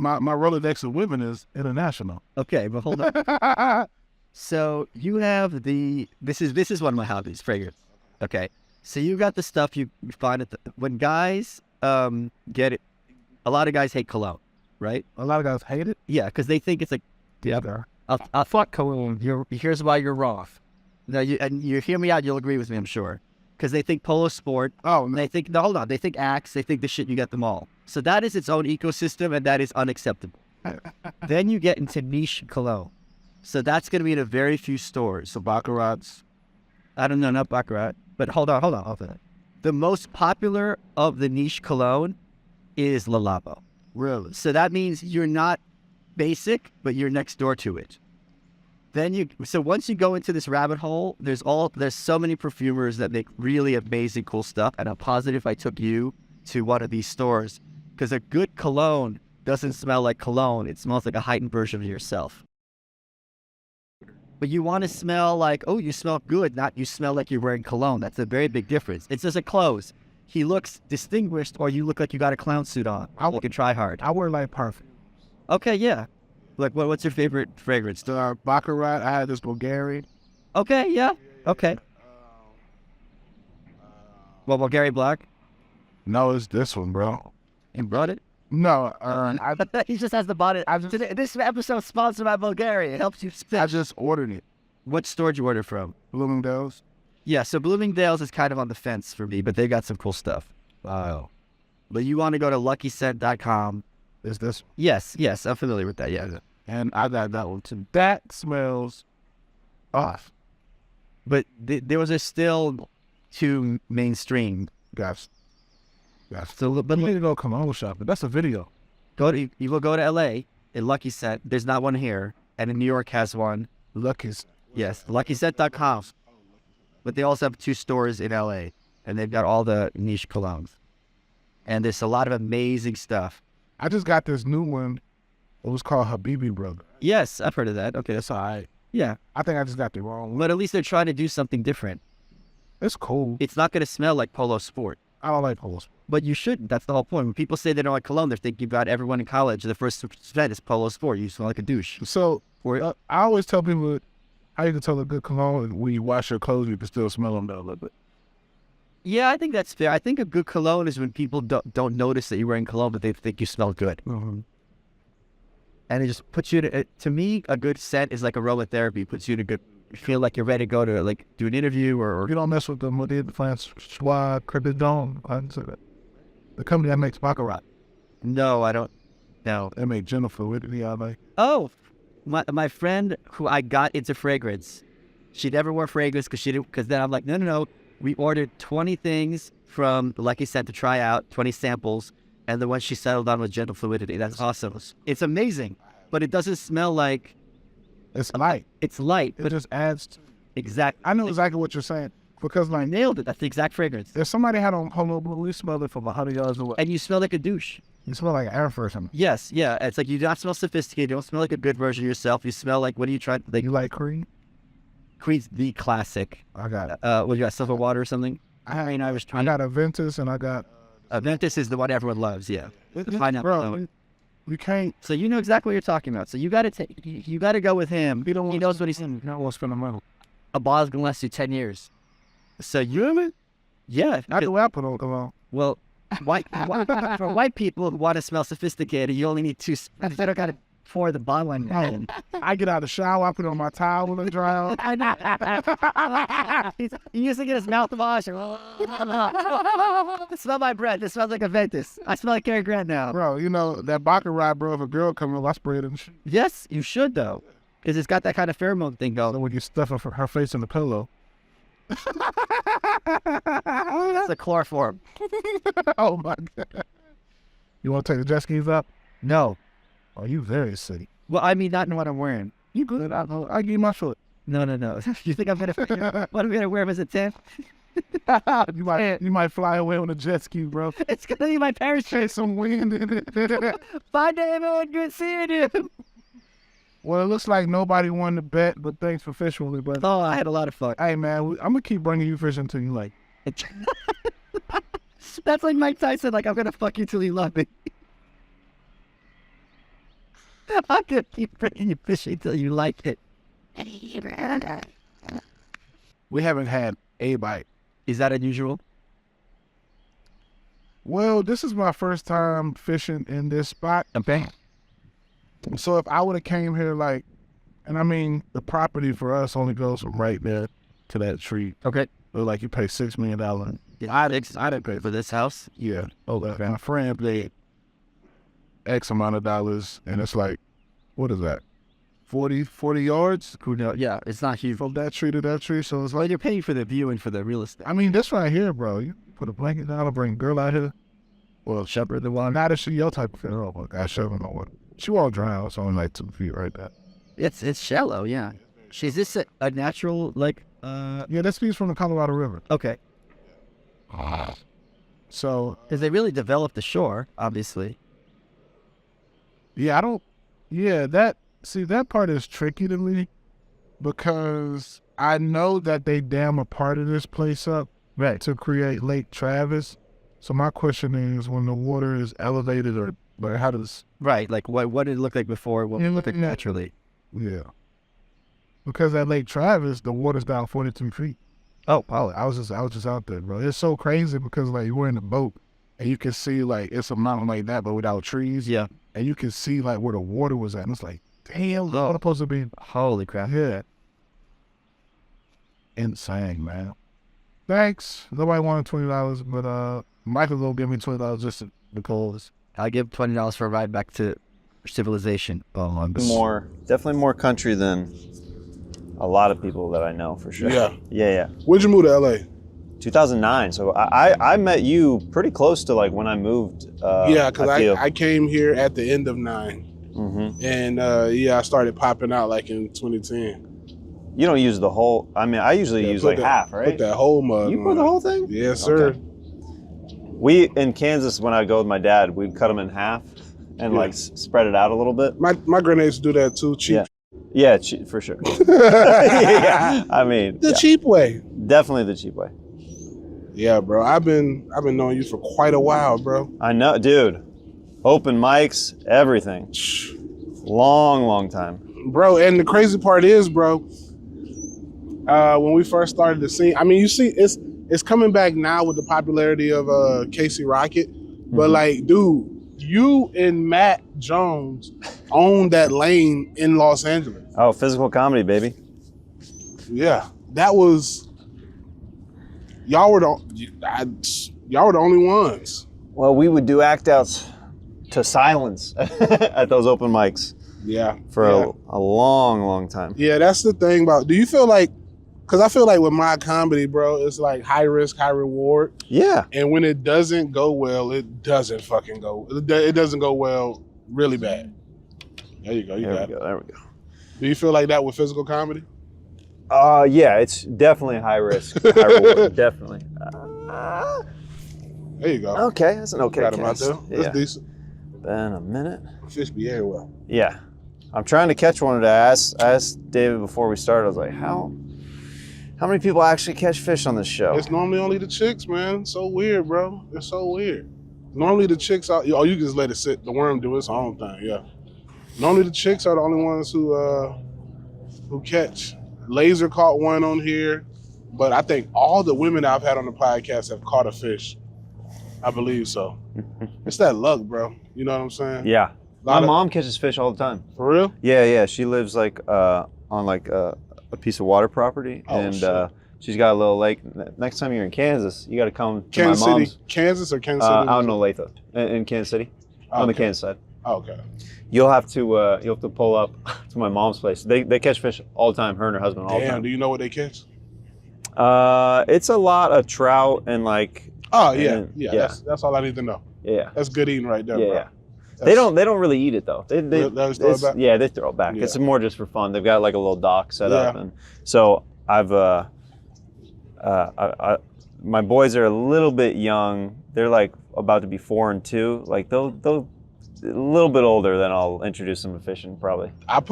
My Rolodex of women is international. Okay, but hold on. So you have this is one of my hobbies, fragrance. Okay. So you got the stuff you find when guys get it. A lot of guys hate cologne, right? A lot of guys hate it. Yeah, because they think it's like, Yeah. I'll fuck cologne. Here's why you're wrong. No, you hear me out. You'll agree with me, I'm sure. Because they think Polo Sport. Oh, no. They think hold on. They think Axe. They think the shit you get them all. So that is its own ecosystem, and that is unacceptable. Then you get into niche cologne. So that's going to be in a very few stores. So Baccarat's. I don't know, not Baccarat. But hold on. The most popular of the niche cologne is Lalabo. Really? So that means you're not basic, but you're next door to it. So once you go into this rabbit hole, there's so many perfumers that make really amazing, cool stuff. And I'm positive I took you to one of these stores, because a good cologne doesn't smell like cologne. It smells like a heightened version of yourself. But you want to smell like, oh, you smell good, not you smell like you're wearing cologne. That's a very big difference. It's just a clothes. He looks distinguished, or you look like you got a clown suit on. You can try hard. I wear like perfume. Okay, yeah. Like, what's your favorite fragrance? The Baccarat, I had this Bulgari. Okay, yeah. Okay. Well, Bulgari Black? No, it's this one, bro. You brought it? No, He just has the bottle. This episode sponsored by Bulgari. It helps you spit. I just ordered it. What store did you order from? Bloomingdale's. Yeah, so Bloomingdale's is kind of on the fence for me, but they got some cool stuff. Wow. But you want to go to luckyscent.com. Is this? Yes, I'm familiar with that, yeah. And I got that one too. That smells off. But those are still too mainstream. Guys. So, but You need to go cologne shopping. That's a video. you will go to LA in Lucky Scent. There's not one here, and in New York has one. Lucky's. Yes, luckyscent.com. But they also have 2 stores in LA, and they've got all the niche colognes. And there's a lot of amazing stuff. I just got this new one. It was called Habibi Brother. Yes, I've heard of that. Okay, That's all right. yeah. I think I just got the wrong one. But at least they're trying to do something different. It's cool. It's not going to smell like Polo Sport. I don't like Polo Sport. But you shouldn't. That's the whole point. When people say they don't like cologne, they're thinking about everyone in college. The first scent is Polo Sport. You smell like a douche. So I always tell people how you can tell a good cologne when you wash your clothes, you can still smell them though a little bit. Yeah, I think that's fair. I think a good cologne is when people don't notice that you're wearing cologne, but they think you smell good. Mm-hmm. And it just puts you to me, a good scent is like aromatherapy. It puts you in a good, you feel like you're ready to go to like do an interview or You don't mess with the France Schwab Cryptodome. The company that makes Baccarat. No, I don't. No. They make gentle fluidity out like. Oh, my friend who I got into fragrance, she never wore fragrance because then I'm like, no. We ordered 20 things from, like you said, to try out, 20 samples, and the one she settled on was gentle fluidity. That's awesome. It's amazing, but it doesn't smell like. It's light. It's light, It but just adds to. exact. I know exactly what you're saying. Because like Nailed it. That's the exact fragrance. if somebody had on Honolulu, we smelled it from 100 yards away. And you smell like a douche. You smell like air for something. Yes, yeah. It's like you don't smell sophisticated. You don't smell like a good version of yourself. You smell like, what do you try? Like, You like cream? Queen's the classic. I got it. What you got, silver water or something? I mean, I was I trying. got a Ventus and I got. Ventus is the one everyone loves. Yeah, the pineapple. Bro, you can't. So you know exactly what you're talking about. So you got to take. You got to go with him. He don't He knows what he's in. You don't want to spend the money. A bottle's gonna last you 10 years. So you really? Yeah. Not the apple don't come on. Well, for white people who want to smell sophisticated, you only need 2. I don't got to pour the bottle in. I get out of the shower, I put it on my towel when it dry out. He used to get his mouthwash. Smell my breath. It smells like a Ventus. I smell like Cary Grant now. Bro, you know, that baccarat, bro, if a girl come in, I spray it in the shit. Yes, you should though, because it's got that kind of pheromone thing So going. when you stuff her face in the pillow. It's a chloroform. Oh my God. You want to take the jet skis up? No. Oh, you very silly. Well, I mean, not in what I'm wearing. You good? I give you my foot. No. You think I'm gonna? What am I gonna wear as a tent? you might fly away on a jet ski, bro. It's gonna be my parachute. There's some wind in it. Bye, David. Good seeing you. Well, it looks like nobody won the bet, but thanks for fishing with me, but Oh, I had a lot of fun. hey, man, I'm going to keep bringing you fish until you like. That's like Mike Tyson. Like, I'm gonna fuck you till you love me. I'm gonna keep bringing you fishing till you like it. We haven't had a bite. Is that unusual? Well, this is my first time fishing in this spot. Okay. So if I would have came here like, and I mean, the property for us only goes from right there to that tree. Okay. So like you pay $6 million. Yeah, I didn't pay for this house. Yeah. My friend paid X amount of dollars, and it's like, what is that? 40 yards? Who knows? Yeah, it's not huge. From that tree to that tree. So it's Well, like, you're paying for the view and for the real estate. I mean, this right here, bro. You put a blanket down, I'll bring a girl out here. Well, shepherd the one. Not if she your type of fish. Oh my gosh, I don't know what. She won't drown. It's only like 2 feet right there. It's shallow, yeah. Is this a natural, like, Yeah, this piece from the Colorado River. okay. So, Because they really developed the shore, obviously. yeah, that part is tricky to me because I know that they dam a part of this place up Right. to create Lake Travis. So my question is, when the water is elevated or how does... Right, like what did it look like before? What You're looked like looking at- naturally? Yeah. Because at Lake Travis, the water's down 42 feet. Oh, wow. I was just out there, bro. It's so crazy because like we're in a boat and you can see like it's a mountain like that, but without trees. Yeah. And you can see like where the water was at. And it's like, damn, Oh. it's supposed to be. Holy crap. Yeah. Insane, man. Thanks. Nobody wanted $20, but Michael will give me $20 just because. I'll give $20 for a ride back to civilization. Oh, Definitely more country than a lot of people that I know for sure. Yeah. Yeah. When'd you move to LA? 2009. So I met you pretty close to like when I moved. Yeah, because feel. I came here at the end of 9. Mm-hmm. And I started popping out like in 2010. You don't use the whole. I mean, I usually use like half, right? Put that whole mug You on. put the whole thing? Yes, sir. Okay. We in Kansas when I go with my dad, we'd cut them in half and Yeah. like spread it out a little bit. My grenades do that too, cheap. Yeah, for sure. Yeah, I mean, The cheap way. definitely the cheap way. Yeah, bro. I've been knowing you for quite a while, bro. I know, dude. Open mics, everything. Long time. Bro, and the crazy part is, bro, when we first started the scene, I mean, you see, it's coming back now with the popularity of Casey Rocket, but like, dude, you and Matt Jones own that lane in Los Angeles. Oh, physical comedy, baby. Yeah, that was y'all were the only ones. Well, we would do act outs to silence at those open mics for a long, long time. Yeah, that's the thing about. Do you feel like? Because I feel like with my comedy, bro, it's like high risk, high reward. Yeah. And when it doesn't go well, it doesn't fucking go. It doesn't go well, really bad. There you go. There we go. Do you feel like that with physical comedy? Yeah, it's definitely high risk, high reward. Definitely. There you go. Okay, that's an okay Got him out cast. there. That's decent. Been a minute. Fish be everywhere. Yeah. I'm trying to catch one today. I asked David before we started, I was like, how many people actually catch fish on this show? It's normally only the chicks, man. So weird, bro. It's so weird. Normally the chicks are, you just let it sit. The worm do its own thing, yeah. Normally the chicks are the only ones who catch. Laser caught one on here, but I think all the women I've had on the podcast have caught a fish. I believe so. It's that luck, bro. You know what I'm saying? Yeah. My mom catches fish all the time. For real? Yeah. She lives like on like a piece of water property, and she's got a little lake. Next time you're in Kansas, you got to come to Kansas my mom's. City, Kansas or Kansas City? Out in Olathe, in Kansas City, on the Kansas side. Okay. You'll have to pull up to my mom's place. They catch fish all the time. Her and her husband all the time. Damn. Do you know what they catch? It's a lot of trout and like. Oh yeah. That's all I need to know. Yeah. That's good eating right there, bro. Yeah. They don't really eat it though. They throw it back? Yeah, they throw it back. Yeah. It's more just for fun. They've got like a little dock set up, and so I've my boys are a little bit young. They're like about to be 4 and 2. Like they'll a little bit older, then I'll introduce them to fishing probably. I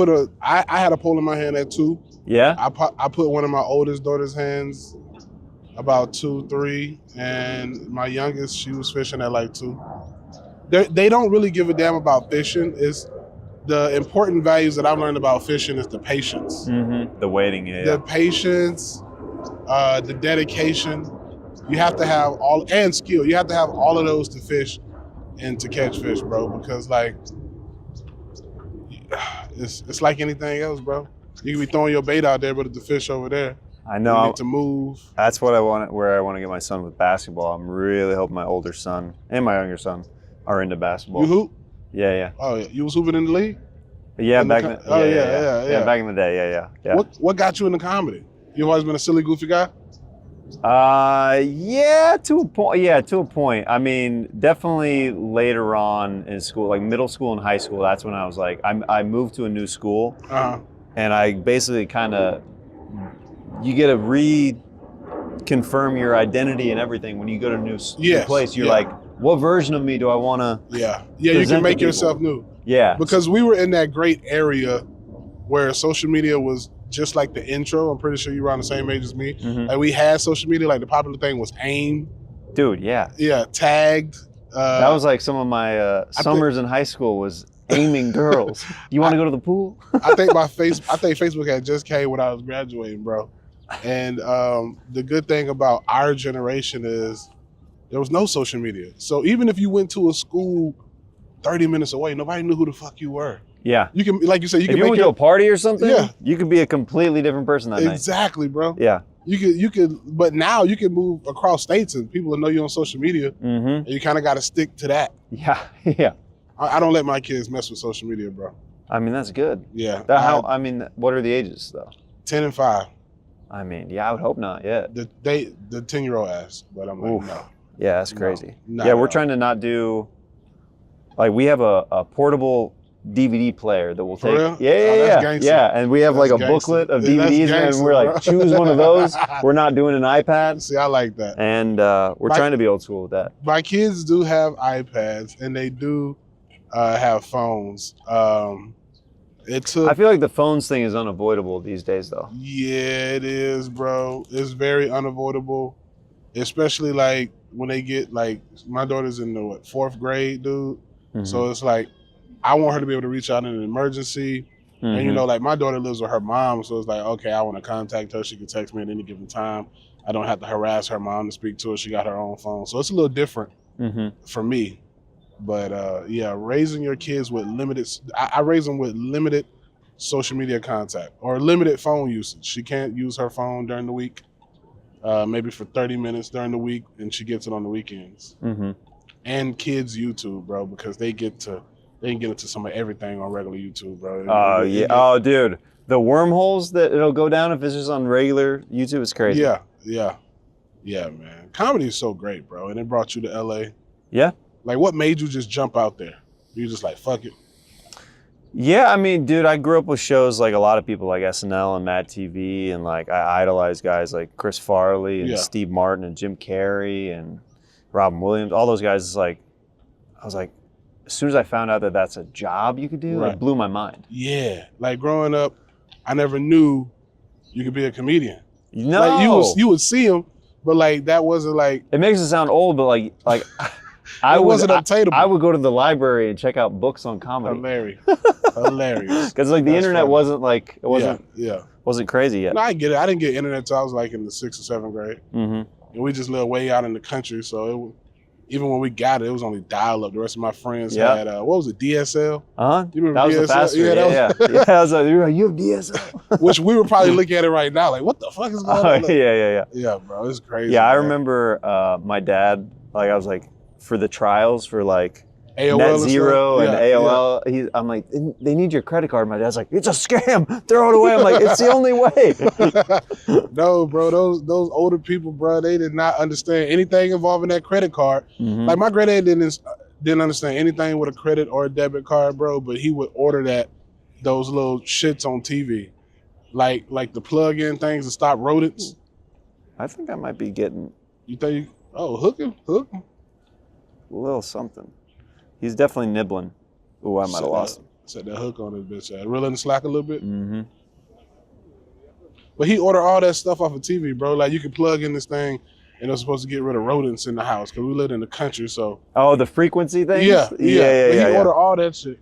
had a pole in my hand at 2. Yeah. I put one of my oldest daughter's hands about 2, 3, and my youngest, she was fishing at like 2. They don't really give a damn about fishing. It's the important values that I've learned about fishing is the patience. Mm-hmm. The waiting, The patience, the dedication. You have to have and skill. You have to have all of those to fish and to catch fish, bro, because like, it's like anything else, bro. You can be throwing your bait out there, but if the fish over there, I know. you need to move. That's what I want. Where I want to get my son with basketball. I'm really hoping my older son and my younger son are into basketball. You hoop? Yeah. Oh yeah, you was hooping in the league? Yeah, yeah, back in the day. Yeah. What got you into comedy? You always been a silly, goofy guy? Yeah, to a point. I mean, definitely later on in school, like middle school and high school, that's when I was like, I moved to a new school, and I basically you get to reconfirm your identity and everything when you go to a new place. You're like, what version of me do I want to? Yeah. You can make yourself new. Yeah. Because we were in that great area where social media was just like the intro. I'm pretty sure you were around the same age as me. Mm-hmm. Like we had social media, like the popular thing was AIM. Dude, yeah. Yeah, tagged. That was like some of my summers in high school was aiming girls. You want to go to the pool? I think Facebook had just came when I was graduating, bro. And the good thing about our generation is there was no social media. So even if you went to a school 30 minutes away, nobody knew who the fuck you were. Yeah. You can, like you said, if you went to a party or something, yeah, you could be a completely different person that night. Exactly, bro. Yeah. You could, but now you can move across states and people will know you on social media, and you kind of got to stick to that. Yeah. I don't let my kids mess with social media, bro. I mean, that's good. Yeah. What are the ages though? 10 and 5. I mean, yeah, I would hope not. Yeah. The 10-year-old asked, but I'm like, no. Yeah, that's crazy. No, we're trying to not do, like, we have a portable DVD player that we'll take. For real? Yeah, and we have like a booklet of DVDs, and we're like, choose one of those. We're not doing an iPad. See, I like that. And we're trying to be old school with that. My kids do have iPads, and they do have phones. I feel like the phones thing is unavoidable these days, though. Yeah, it is, bro. It's very unavoidable, especially like when they get like, my daughter's in the 4th grade, dude. Mm-hmm. So it's like, I want her to be able to reach out in an emergency. Mm-hmm. And you know, like my daughter lives with her mom, so it's like, okay, I want to contact her. She can text me at any given time. I don't have to harass her mom to speak to her. She got her own phone. So it's a little different for me. But raising your kids with I raise them with limited social media contact or limited phone usage. She can't use her phone during the week, maybe for 30 minutes during the week, and she gets it on the weekends. Mm-hmm. and kids YouTube, bro, because they can get into some of everything on regular YouTube, bro. Oh yeah. Oh, dude, the wormholes that it'll go down if it's just on regular YouTube is crazy. Yeah, man. Comedy is so great, bro, and it brought you to LA. Yeah. Like, what made you just jump out there? You just like, fuck it. Yeah, I mean, dude, I grew up with shows like a lot of people, like SNL and Mad TV, and like I idolize guys like Chris Farley and Steve Martin and Jim Carrey and Robin Williams. All those guys. Is like, I was like, as soon as I found out that that's a job you could do, it blew my mind. Yeah, like growing up, I never knew you could be a comedian. No, like you would see them, but like that wasn't like. It makes it sound old, but like. It wasn't obtainable. I would go to the library and check out books on comedy. Hilarious. Because like the internet funny. wasn't like it wasn't yeah wasn't crazy yet. No, I get it. I didn't get internet until I was like in the 6th or 7th grade, and we just lived way out in the country. So even when we got it, it was only dial up. The rest of my friends had what was it, DSL? You remember that was DSL? The faster. Yeah. I was like, you have DSL. Which we would probably look at it right now, like, what the fuck is going on? Yeah, bro, it's crazy. Yeah, man. I remember my dad. Like, I was like, for the trials for like AOL Net Zero and AOL. Yeah. I'm like, they need your credit card. My dad's like, it's a scam. Throw it away. I'm like, it's the only way. No, bro, those older people, bro, they did not understand anything involving that credit card. Like my granddad didn't understand anything with a credit or a debit card, bro, but he would order those little shits on TV. Like the plug-in things to stop rodents. I think I might be getting. You think? Hook him. A little something. He's definitely nibbling. Ooh, I might have lost him. Set that hook on his bitch. Reeling the slack a little bit. But he ordered all that stuff off of TV, bro. Like you can plug in this thing, and it's supposed to get rid of rodents in the house because we lived in the country. So. Oh, the frequency thing. Yeah. He ordered all that shit.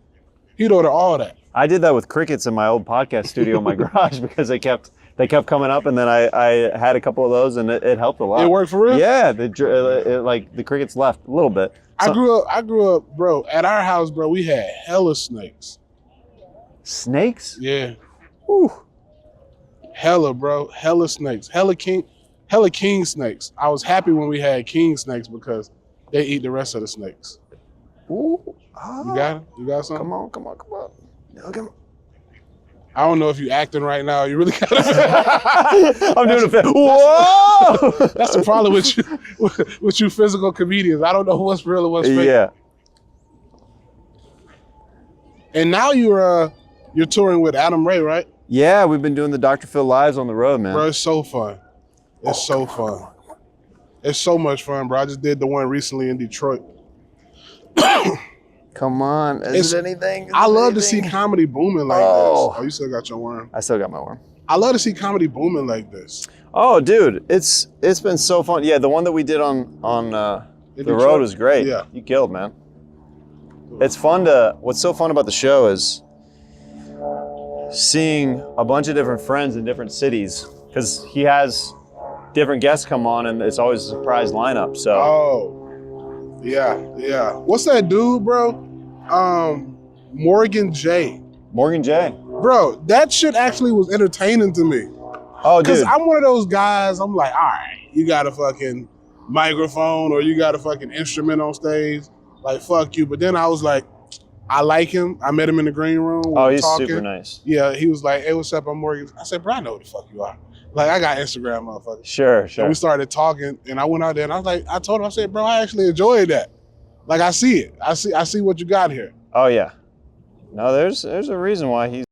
He'd order all that. I did that with crickets in my old podcast studio in my garage because they kept coming up, and then I had a couple of those, and it helped a lot. It worked for real? Yeah, like the crickets left a little bit. I grew up, bro. At our house, bro, we had hella snakes. Snakes? Yeah. Ooh. Hella, bro. Hella snakes. Hella king snakes. I was happy when we had king snakes because they eat the rest of the snakes. Ooh. You got it? You got something? Come on. Look at me. I don't know if you acting right now. You really got it. I'm doing a fit. Whoa! That's the problem with you physical comedians. I don't know what's real and what's fake. Yeah. And now you're touring with Adam Ray, right? Yeah, we've been doing the Dr. Phil lives on the road, man. Bro, it's so fun. It's so fun. It's so much fun, bro. I just did the one recently in Detroit. Come on. Is it anything? I love to see comedy booming like this. Oh, you still got your worm. I still got my worm. I love to see comedy booming like this. Oh, dude, it's been so fun. Yeah, the one that we did on the road was great. Yeah. You killed, man. It's fun what's so fun about the show is seeing a bunch of different friends in different cities because he has different guests come on and it's always a surprise lineup. So. Oh. Yeah. What's that dude, bro? Morgan J. Morgan J. Bro, that shit actually was entertaining to me. Oh, dude. Because I'm one of those guys, I'm like, all right, you got a fucking microphone or you got a fucking instrument on stage. Like, fuck you. But then I was like, I like him. I met him in the green room. Oh, he's super nice. Yeah, he was like, hey, what's up? I'm Morgan. I said, bro, I know who the fuck you are. Like, I got Instagram, motherfucker. Sure. And we started talking, and I went out there, and I was like, I told him, I said, bro, I actually enjoyed that. Like, I see it. I see what you got here. Oh, yeah. No, there's a reason why he's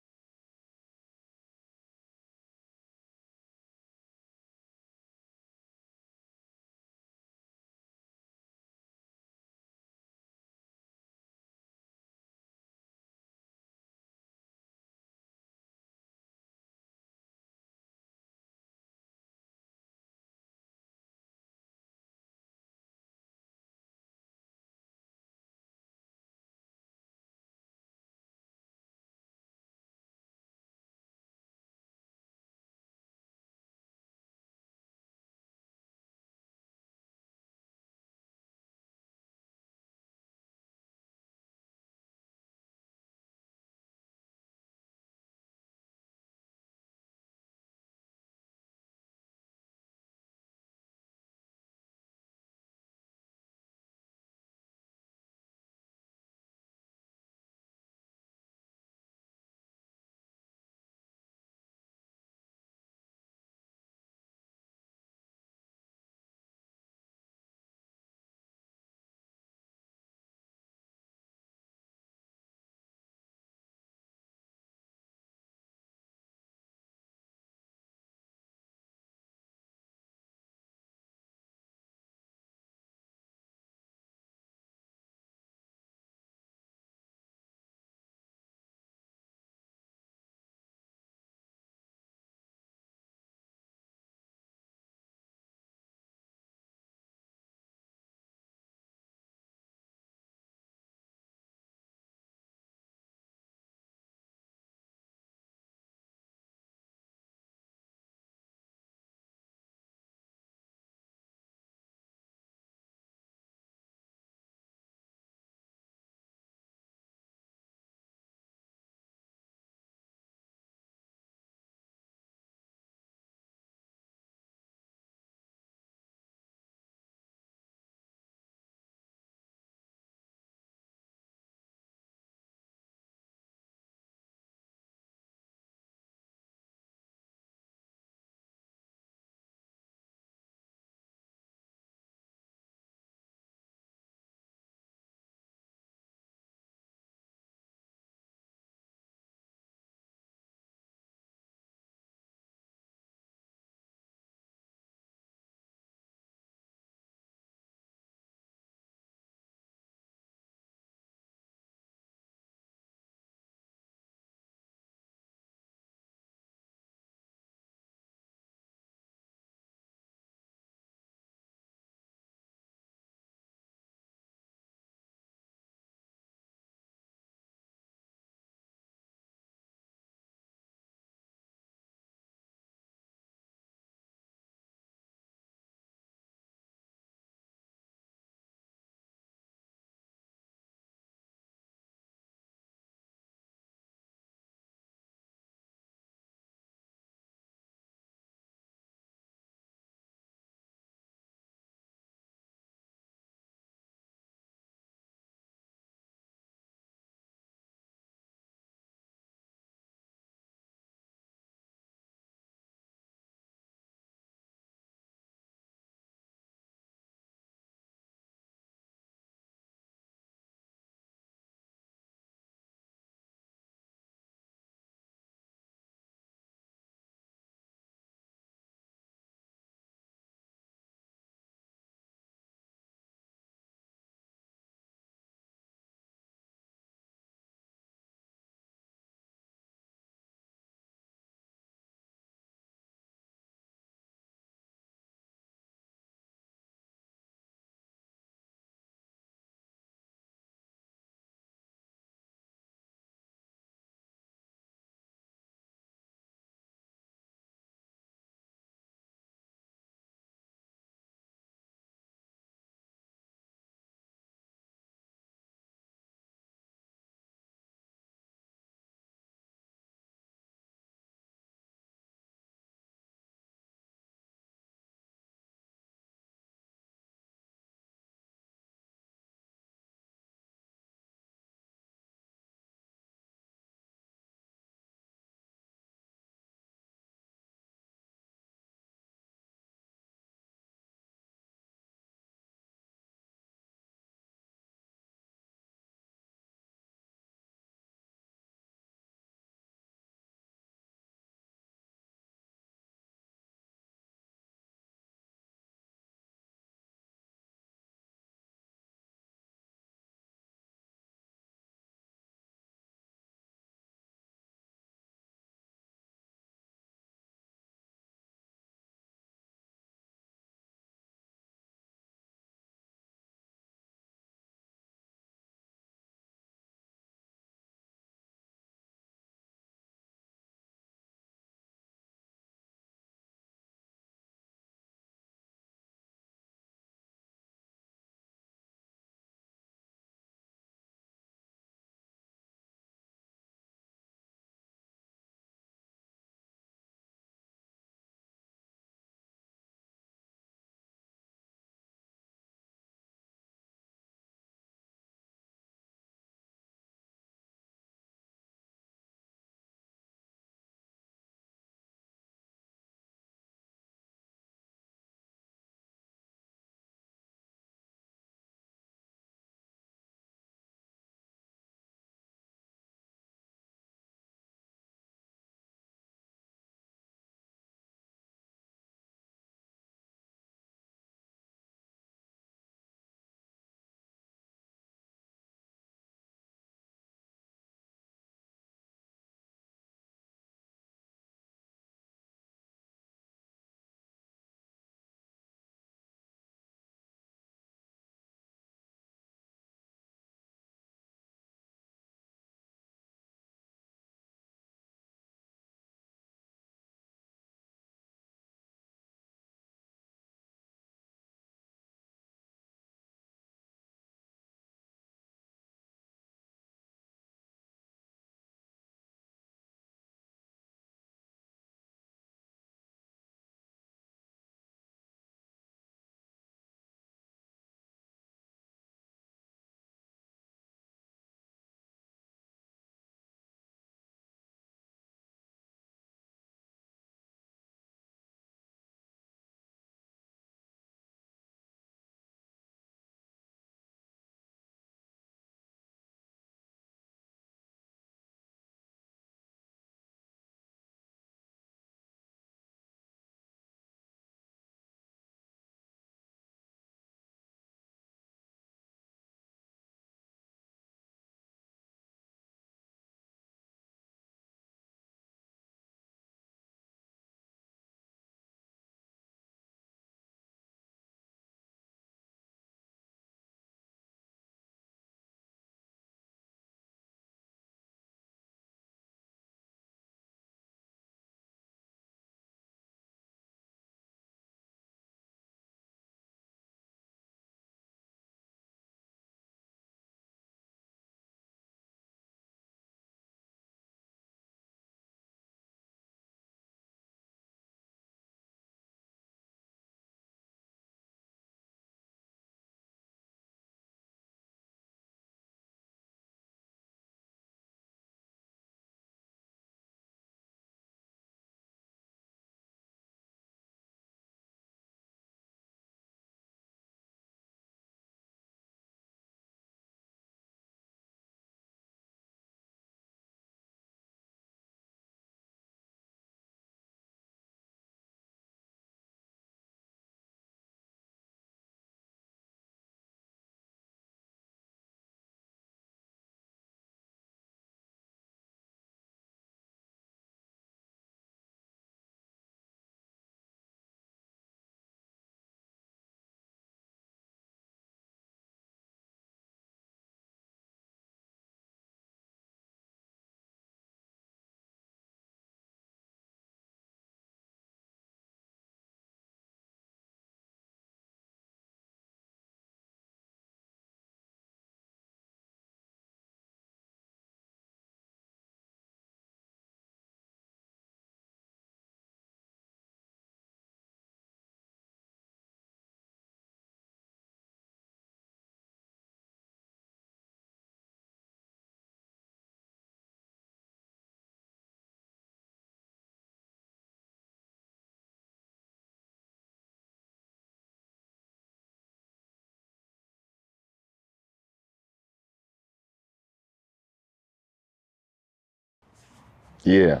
Yeah.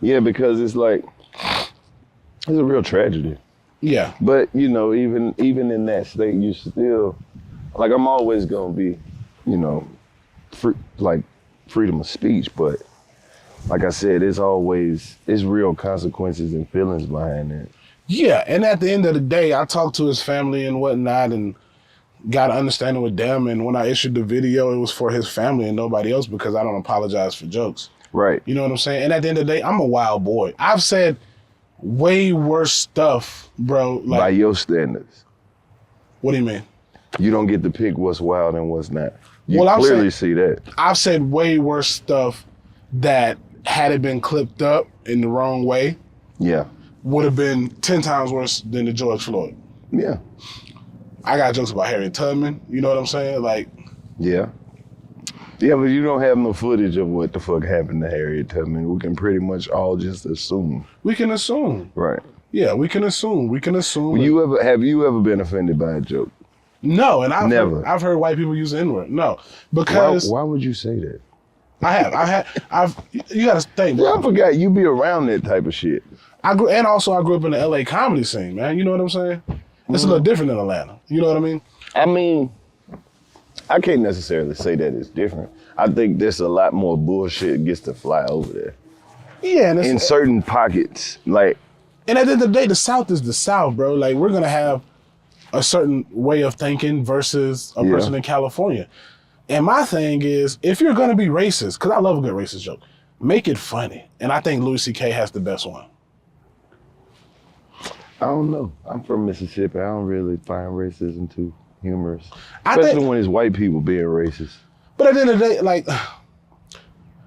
Yeah, because it's like, it's a real tragedy. Yeah. But, you know, even in that state, you still, like, I'm always going to be, you know, freedom of speech, but like I said, it's real consequences and feelings behind it. Yeah, and at the end of the day, I talked to his family and whatnot and got an understanding with them. And when I issued the video, it was for his family and nobody else because I don't apologize for jokes. Right. You know what I'm saying? And at the end of the day, I'm a wild boy. I've said way worse stuff, bro. Like, by your standards. What do you mean? You don't get to pick what's wild and what's not. You Well, clearly see that. I've said way worse stuff that, had it been clipped up in the wrong way, Yeah. would have been 10 times worse than the George Floyd. Yeah. I got jokes about Harriet Tubman. You know what I'm saying? Like, Yeah. Yeah, but you don't have no footage of what the fuck happened to Harriet Tubman. We can pretty much all just assume. we can assume. Right. Yeah, we can assume. We can assume. Have you ever been offended by a joke? No, and Never. I've heard white people use the N-word. No, because Why would you say that? you got to think, bro. Yeah, I forgot you be around that type of shit. I grew up in the LA comedy scene, man. You know what I'm saying? It's a little different than Atlanta. You know what I mean? I mean, I can't necessarily say that it's different. I think there's a lot more bullshit gets to fly over there. Yeah, and In certain pockets, like. And at the end of the day, the South is the South, bro. Like, we're gonna have a certain way of thinking versus a person in California. And my thing is, if you're gonna be racist, because I love a good racist joke, make it funny. And I think Louis C.K. has the best one. I don't know. I'm from Mississippi. I don't really find racism too humorous. Especially when it's white people being racist. But at the end of the day, like,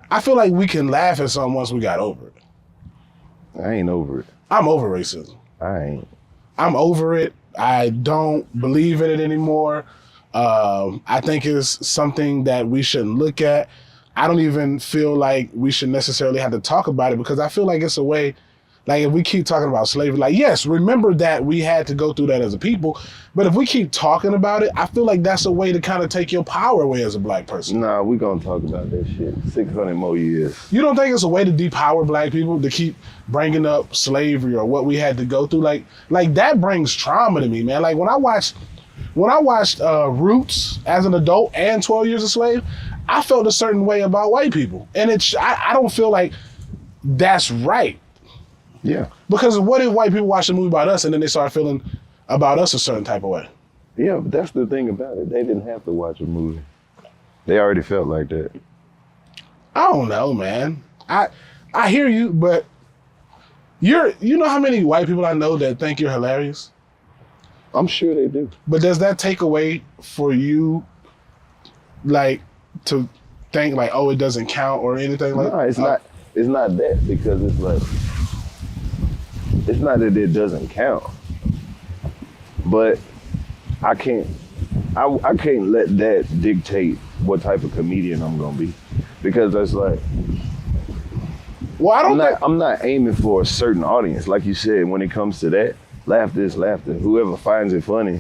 I feel like we can laugh at something once we got over it. I ain't over it. I'm over racism. I ain't. I'm over it. I don't believe in it anymore. I think it's something that we shouldn't look at. I don't even feel like we should necessarily have to talk about it because I feel like it's a way, like if we keep talking about slavery, like yes, remember that we had to go through that as a people, but if we keep talking about it, I feel like that's a way to kind of take your power away as a black person. Nah, we gonna talk about that shit. 600 more years. You don't think it's a way to depower black people to keep bringing up slavery or what we had to go through? Like that brings trauma to me, man. Like when I watched Roots as an adult and 12 Years a Slave, I felt a certain way about white people. And I don't feel like that's right. Yeah. Because what if white people watch a movie about us and then they start feeling about us a certain type of way? Yeah, but that's the thing about it. They didn't have to watch a movie. They already felt like that. I don't know, man. I hear you, but you know how many white people I know that think you're hilarious? I'm sure they do. But does that take away for you, like, to think like, oh, it doesn't count or anything like that? No, it's not. It's not that because it's like, it's not that it doesn't count, but I can't let that dictate what type of comedian I'm gonna be, because that's like, well, I'm not aiming for a certain audience. Like you said, when it comes to that, laughter is laughter. Whoever finds it funny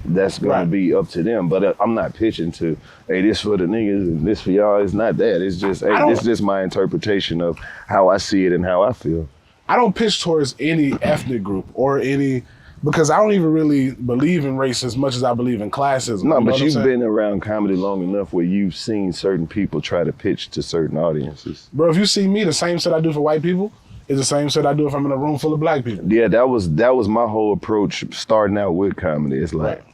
that's gonna be up to them. But I'm not pitching to, hey, this for the niggas and this for y'all. It's not that. It's just, hey, this is just my interpretation of how I see it and how I feel. I don't pitch towards any ethnic group or any, because I don't even really believe in race as much as I believe in classism. No, but you've been around comedy long enough where you've seen certain people try to pitch to certain audiences. Bro, if you see me, the same shit I do for white people is the same shit I do if I'm in a room full of black people. Yeah, that was my whole approach starting out with comedy. It's like,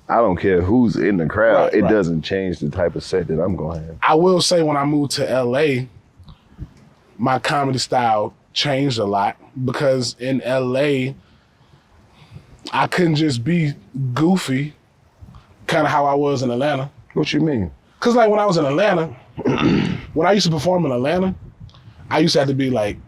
I don't care who's in the crowd. It doesn't change the type of set that I'm going to have. I will say when I moved to LA, my comedy style changed a lot because in LA, I couldn't just be goofy, kind of how I was in Atlanta. What you mean? Because like when I was in Atlanta, when I used to perform in Atlanta, I used to have to be like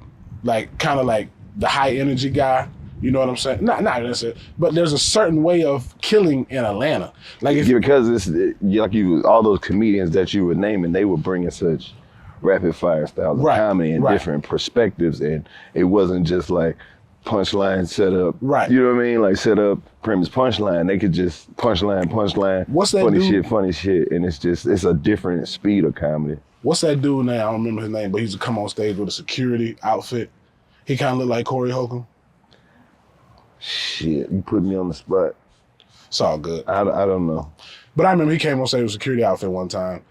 kind of like the high energy guy. You know what I'm saying? Not necessarily, but there's a certain way of killing in Atlanta. Like because it's like all those comedians that you were naming, they were bringing such rapid fire styles of comedy and different perspectives, and it wasn't just like punchline set up. Right. You know what I mean? Like set up, premise, punchline. They could just punchline. What's that funny shit, and it's a different speed of comedy. what's that dude name? I don't remember his name, but he used to come on stage with a security outfit. He kind of looked like Corey Holcomb. Shit, you put me on the spot. It's all good. I don't know. But I remember he came on stage with a security outfit one time,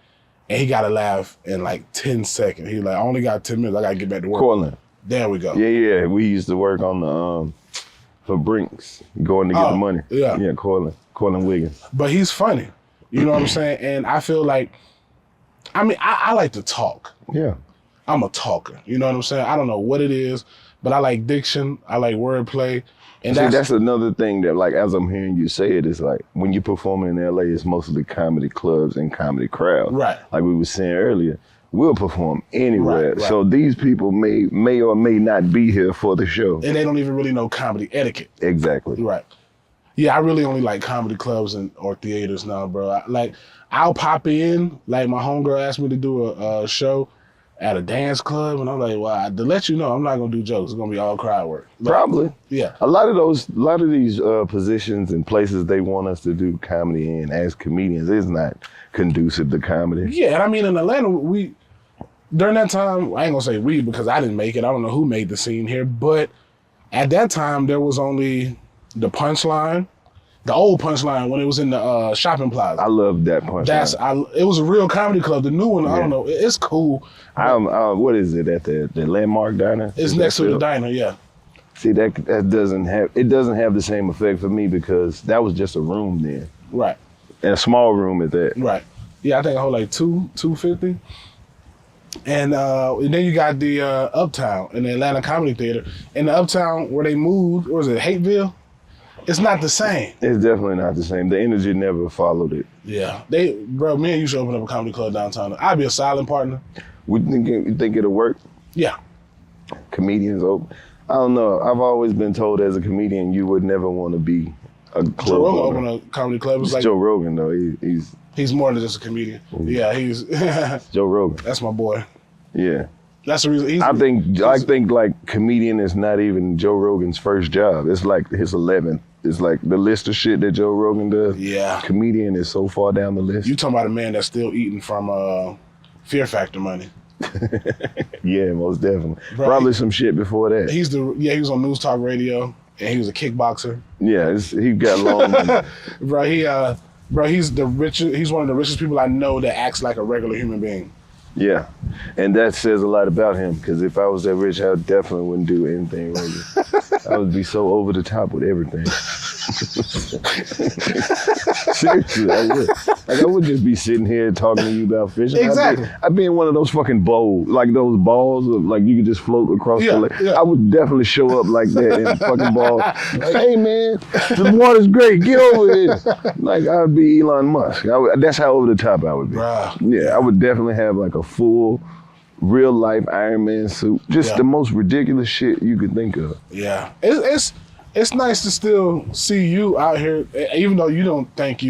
and he got a laugh in like 10 seconds. He like, I only got 10 minutes. I got to get back to work. Corland. There we go. Yeah. We used to work on the, for Brinks, going to get the money. Yeah. Yeah, Corland Wiggins. But he's funny. You know what I'm saying? And I feel like, I mean, I like to talk. Yeah. I'm a talker. You know what I'm saying? I don't know what it is, but I like diction. I like wordplay. And See, that's another thing that, like, as I'm hearing you say it, is like when you perform in LA, it's mostly comedy clubs and comedy crowds. Right. Like we were saying earlier, we'll perform anywhere. Right. So these people may or may not be here for the show. and they don't even really know comedy etiquette. Exactly. Right. Yeah, I really only like comedy clubs or theaters now, bro. I'll pop in. Like my homegirl asked me to do a show at a dance club, and I'm like, well, to let you know, I'm not gonna do jokes. It's gonna be all crowd work. Like, Probably. Yeah. A lot of these positions and places they want us to do comedy in as comedians is not conducive to comedy. Yeah, and I mean in Atlanta, during that time, I ain't gonna say we because I didn't make it. I don't know who made the scene here, but at that time there was only the Punchline, the old Punchline when it was in the shopping plaza. I love that punch. It was a real comedy club. The new one, I don't know, it's cool. What is it at the Landmark Diner? It's next to the diner, yeah. See, that doesn't have the same effect for me because that was just a room then. Right. And a small room at that. Right. Yeah, I think I hold like 250. And then you got the Uptown in the Atlanta Comedy Theater. In the Uptown where they moved, what was it, Hateville? It's not the same. It's definitely not the same. The energy never followed it. Yeah. Me and you should open up a comedy club downtown. I'd be a silent partner. You think it'll work? Yeah. Comedians open. I don't know. I've always been told as a comedian you would never want to be a club Joe Rogan owner. opened a comedy club. It's It's like Joe Rogan though. He's more than just a comedian. Yeah, he's Joe Rogan. that's my boy. Yeah. That's the reason. I think like comedian is not even Joe Rogan's first job. It's like his 11th. It's like the list of shit that Joe Rogan does. Yeah. Comedian is so far down the list. You talking about a man that's still eating from Fear Factor money. Yeah, most definitely. Bro, Probably some shit before that. He was on News Talk Radio and he was a kickboxer. Yeah, he got long money. He's the richest. He's one of the richest people I know that acts like a regular human being. Yeah, and that says a lot about him because if I was that rich, I definitely wouldn't do anything regular. I would be so over the top with everything. Seriously, I would. Like I would just be sitting here talking to you about fishing. Exactly. I'd be in one of those fucking bowls, like those balls of like you could just float across the lake. Yeah. I would definitely show up like that in a fucking ball. Like, hey man, the water's great. Get over here. Like I'd be Elon Musk. That's how over the top I would be. Bruh. Yeah, I would definitely have like a full real life Iron Man suit. Just the most ridiculous shit you could think of. Yeah, it's nice to still see you out here, even though you don't think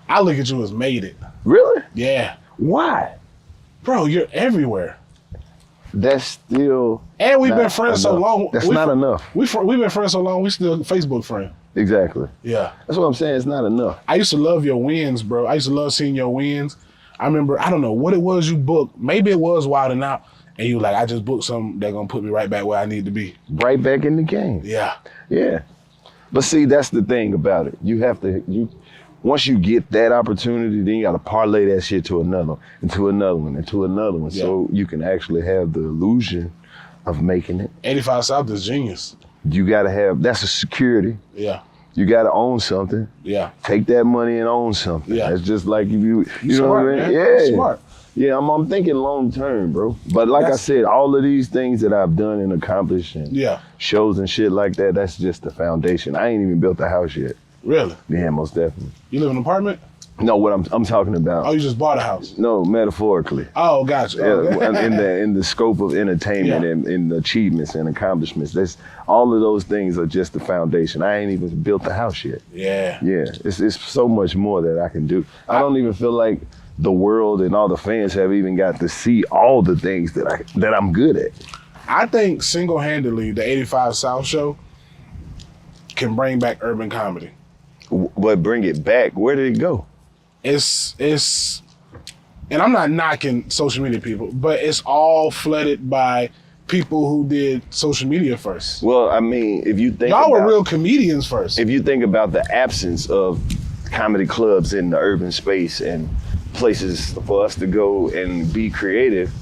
I look at you as made it. Really? Yeah. Why? Bro, you're everywhere. That's still And we've been not friends so enough. long. That's not enough. We've been friends so long, we still Facebook friends. Exactly. Yeah. That's what I'm saying. It's not enough. I used to love your wins, bro. I used to love seeing your wins. I remember, I don't know what it was you booked. Maybe it was Wild 'N Out. And you like, I just booked something that's going to put me right back where I need to be. Right back in the game. Yeah. Yeah. But see, that's the thing about it. You have to, once you get that opportunity, then you got to parlay that shit to another one, and to another one, and to another one. Yeah. So you can actually have the illusion of making it. 85 South is genius. You got to have, that's a security. Yeah. You got to own something. Yeah. Take that money and own something. Yeah. It's just like if you know smart, what I mean? man. Yeah. You're smart. Yeah, I'm thinking long term, bro. But like I said, all of these things that I've done and accomplished and shows and shit like that, that's just the foundation. I ain't even built a house yet. Really? Yeah, most definitely. You live in an apartment? No, what I'm talking about. Oh, you just bought a house? No, metaphorically. Oh, gotcha. Yeah, in the scope of entertainment and in the achievements and accomplishments, that's all of those things are just the foundation. I ain't even built the house yet. Yeah. Yeah, it's so much more that I can do. I don't even feel like the world and all the fans have even got to see all the things that I'm good at. I think single-handedly the 85 South show can bring back urban comedy. But bring it back, where did it go? It's and I'm not knocking social media people, but it's all flooded by people who did social media first. Well, I mean, if you think y'all were real comedians first. If you think about the absence of comedy clubs in the urban space and places for us to go and be creative,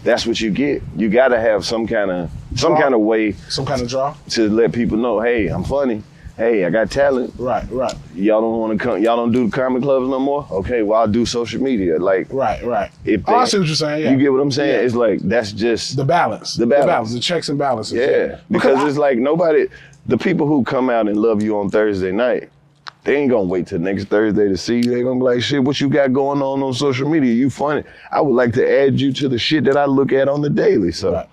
that's what you get. You got to have some kind of way, some kind of draw to let people know, hey, I'm funny. Hey, I got talent. Right. Y'all don't want to come. Y'all don't do the comedy clubs no more. Okay, well I'll do social media. Like, right. If I see what you're saying. Yeah. You get what I'm saying? Yeah. It's like that's just the balance. The checks and balances. Yeah, because it's like nobody. The people who come out and love you on Thursday night, they ain't gonna wait till next Thursday to see you. They gonna be like, shit, what you got going on social media? You funny. I would like to add you to the shit that I look at on the daily. So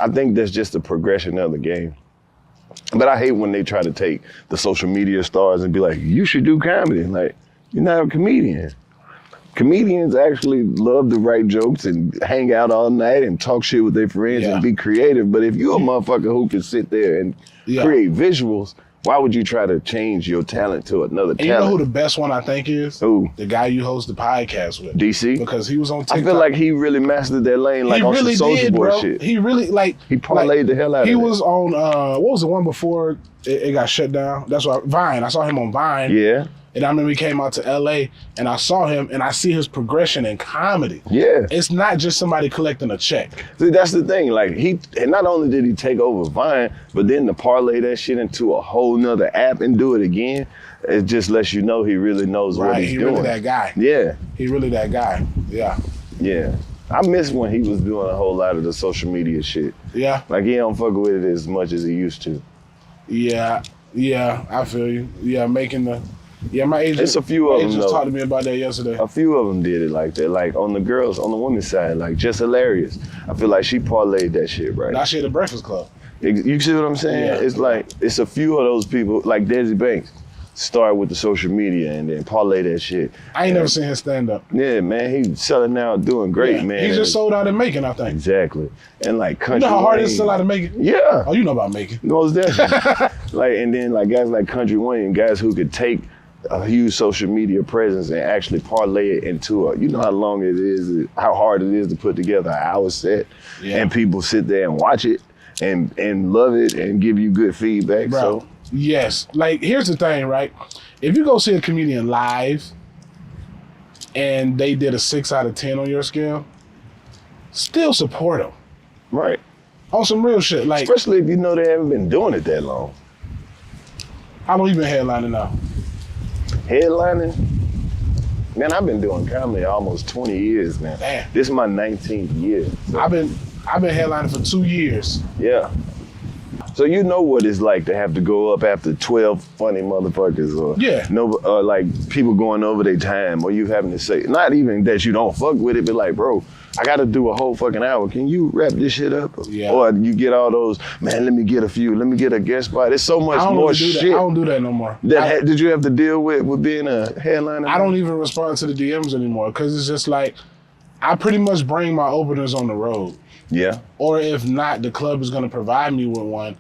I think that's just a progression of the game. But I hate when they try to take the social media stars and be like, you should do comedy. Like, you're not a comedian. Comedians actually love to write jokes and hang out all night and talk shit with their friends and be creative. But if you're a motherfucker who can sit there and create visuals, why would you try to change your talent to another talent? You know who the best one I think is? Who? The guy you host the podcast with. DC? Because he was on TikTok. I feel like he really mastered that lane, like on some Soulja Boy shit. He really, he parlayed the hell out of it. He was on, what was the one before it got shut down? That's why, Vine. I saw him on Vine. Yeah. And I remember he came out to LA and I saw him and I see his progression in comedy. Yeah. It's not just somebody collecting a check. See, that's the thing. Like, and not only did he take over Vine, but then to parlay that shit into a whole nother app and do it again, it just lets you know he really knows what he's doing. Right, he really that guy. Yeah. He really that guy. Yeah. Yeah. I miss when he was doing a whole lot of the social media shit. Yeah. Like, he don't fuck with it as much as he used to. Yeah, I feel you. Yeah, my agent. It's a few of them just talked to me about that yesterday. A few of them did it like that. Like on the women's side, like Just Hilarious. I feel like she parlayed that shit, right? Now she at the Breakfast Club. You see what I'm saying? Yeah. It's like, it's a few of those people, like Desi Banks, start with the social media and then parlay that shit. I ain't never seen his stand up. Yeah, man, he's selling out, doing great, man. He just sold out in Macon, I think. Exactly. And like Country You know how hard Wayne, it is to sell out in Macon? Yeah. Oh, you know about Macon. Most definitely. Like, and then like guys like Country Wayne, guys who could take a huge social media presence and actually parlay it into you know how long it is, how hard it is to put together an hour set, and people sit there and watch it and love it and give you good feedback. Bro, so yes. Like, here's the thing, right? If you go see a comedian live and they did a 6 out of 10 on your scale, still support them. Right. On some real shit. Like, especially if you know they haven't been doing it that long. How long you been headlining now? Headlining? Man, I've been doing comedy almost 20 years, man. Damn. This is my 19th year. So. I've been headlining for 2 years. Yeah. So you know what it's like to have to go up after 12 funny motherfuckers or like people going over their time, or you having to say, not even that you don't fuck with it, but like, bro, I gotta do a whole fucking hour. Can you wrap this shit up? Yeah. Or you get all those, man, let me get a guest spot. It's so much more shit. I don't do that no more. Did you have to deal with being a headliner? I don't even respond to the DMs anymore because it's just like, I pretty much bring my openers on the road. Yeah. Or if not, the club is gonna provide me with one.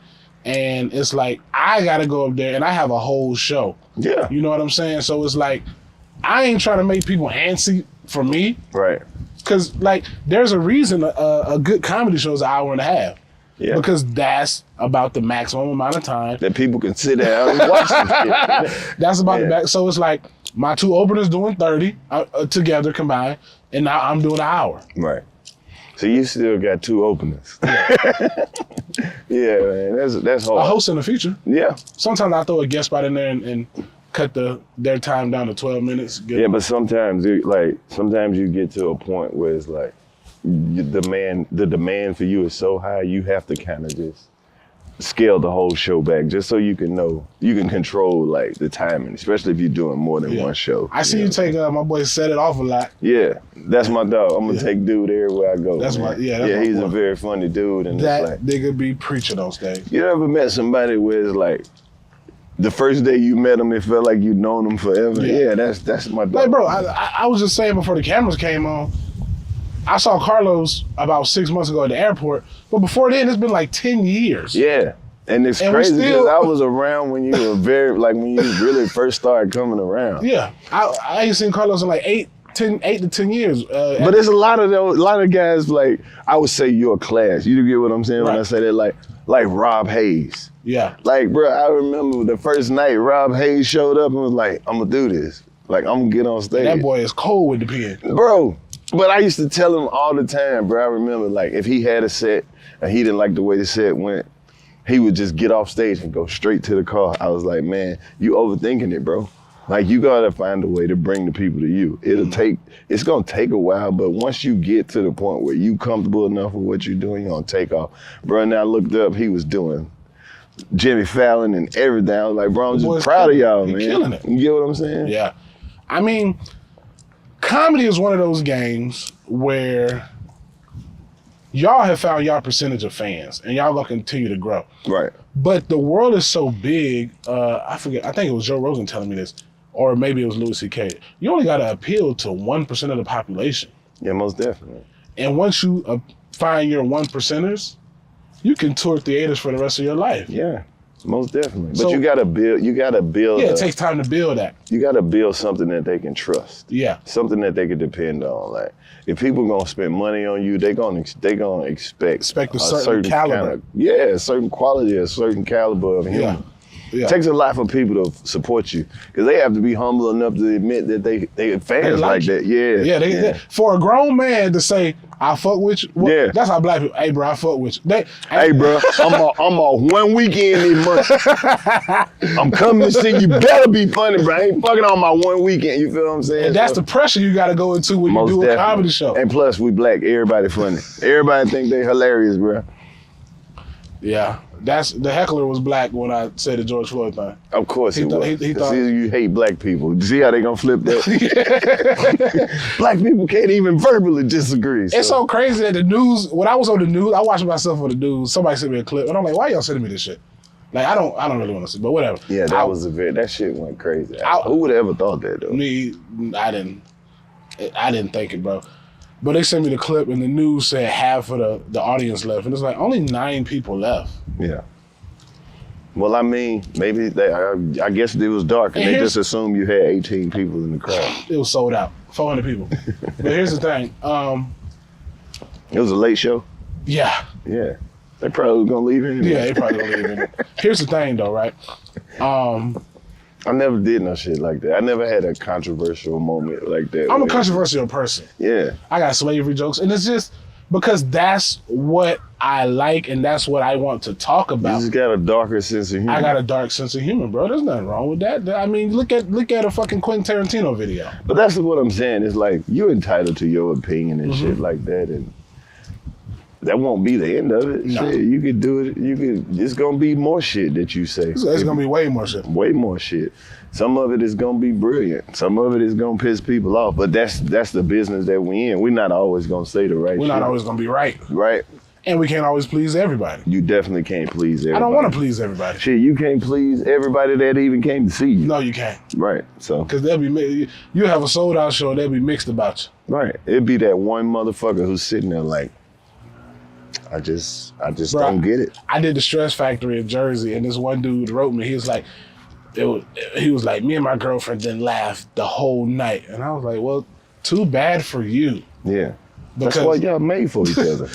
And it's like, I gotta go up there and I have a whole show. Yeah. You know what I'm saying? So it's like, I ain't trying to make people antsy for me. Right. Cause like, there's a reason a good comedy show is an hour and a half. Yeah. Because that's about the maximum amount of time that people can sit down and watch this shit. That's about the max. So it's like, my 2 openers doing 30 together combined, and now I'm doing an hour. Right. So you still got 2 openers. Yeah, man, that's hard. I host in the future. Yeah. Sometimes I throw a guest spot in there and cut their time down to 12 minutes. But sometimes you get to a point where it's like the demand for you is so high, you have to kind of just scale the whole show back just so you can control like the timing, especially if you're doing more than one show. I see you take my boy Set It Off a lot. Yeah, that's my dog. I'm gonna take dude everywhere I go. That's man. He's a very funny dude, and that it's like, nigga be preaching on stage. You ever met somebody where it's like the first day you met him, it felt like you'd known him forever? Yeah, that's my dog. Like, bro, I was just saying before the cameras came on, I saw Carlos about 6 months ago at the airport, but before then, it's been like 10 years. Yeah, and it's crazy because I was around when you were when you really first started coming around. Yeah, I ain't seen Carlos in like 8 to 10 years. But there's a lot of guys, like, I would say your class. You get what I'm saying when I say that? Like Rob Hayes. Yeah. Like, bro, I remember the first night Rob Hayes showed up and was like, I'm gonna do this. Like, I'm gonna get on stage. That boy is cold with the pen. Bro, but I used to tell him all the time, bro. I remember, like, if he had a set and he didn't like the way the set went, he would just get off stage and go straight to the car. I was like, man, you overthinking it, bro. Like, you gotta find a way to bring the people to you. It's gonna take a while, but once you get to the point where you comfortable enough with what you're doing, you're gonna take off. Bro, and I looked up, he was doing Jimmy Fallon and everything. I was like, bro, I'm just proud of y'all, man. Killing it. You get what I'm saying? Yeah. I mean, comedy is one of those games where y'all have found y'all percentage of fans and y'all gonna continue to grow. Right. But the world is so big, I forget, I think it was Joe Rogan telling me this, or maybe it was Louis C.K. You only gotta appeal to 1% of the population. Yeah, most definitely. And once you find your 1%ers, you can tour theaters for the rest of your life. Yeah, most definitely. But So- you gotta build. Yeah, it takes time to build that. You gotta build something that they can trust. Yeah. Something that they can depend on. Like, if people gonna spend money on you, they gonna expect a certain caliber. A certain quality, a certain caliber of humor. Yeah. It takes a lot for people to support you because they have to be humble enough to admit that they fans like that. Yeah. Yeah, they, for a grown man to say, I fuck with you. Well, Yeah. That's how black people, hey bro, I fuck with you. Hey, bro, I'm a 1 weekend this month. I'm coming to see you. Better be funny, bro. I ain't fucking on my 1 weekend. You feel what I'm saying? And that's the pressure you got to go into when you do a comedy show. And plus, we black. Everybody funny. Everybody think they hilarious, bro. Yeah, the heckler was black when I said the George Floyd thing. Of course he was. He thought, See, you hate black people. See how they gonna flip that? Black people can't even verbally disagree. It's so crazy that the news, when I was on the news, I watched myself on the news, somebody sent me a clip, and I'm like, why y'all sending me this shit? Like, I don't really want to see, but whatever. Yeah, that shit went crazy. Who would have ever thought that, though? Me, I didn't think it, bro. But they sent me the clip, and the news said half of the audience left, and it's like only 9 people left. Yeah. Well, I mean, maybe I guess it was dark, and they just assumed you had 18 people in the crowd. It was sold out, 400 people. But here's the thing. It was a late show. Yeah. Yeah. They probably was gonna leave anyway. Yeah, they probably gonna leave anyway. Here's the thing, though, right? I never did no shit like that. I never had a controversial moment like that. I'm a controversial person. Yeah. I got slavery jokes, and it's just because that's what I like and that's what I want to talk about. You just got a darker sense of humor. I got a dark sense of humor, bro. There's nothing wrong with that. I mean, look at a fucking Quentin Tarantino video. But that's what I'm saying. It's like, you're entitled to your opinion and shit like that, and that won't be the end of it. No. Shit, you could do it. It's gonna be more shit that you say. It's gonna be way more shit. Way more shit. Some of it is gonna be brilliant. Some of it is gonna piss people off. But that's the business that we in. We're not always gonna say the right shit. We're not always gonna be right. Right. And we can't always please everybody. You definitely can't please everybody. I don't want to please everybody. Shit, you can't please everybody that even came to see you. No, you can't. Right. So. Because you have a sold out show, they'll be mixed about you. Right. It'd be that one motherfucker who's sitting there like, I just Bro, don't get it. I did the Stress Factory in Jersey, and this one dude wrote me. He was like, me and my girlfriend didn't laugh the whole night, and I was like, well, too bad for you. Yeah. Because that's what y'all made for each other.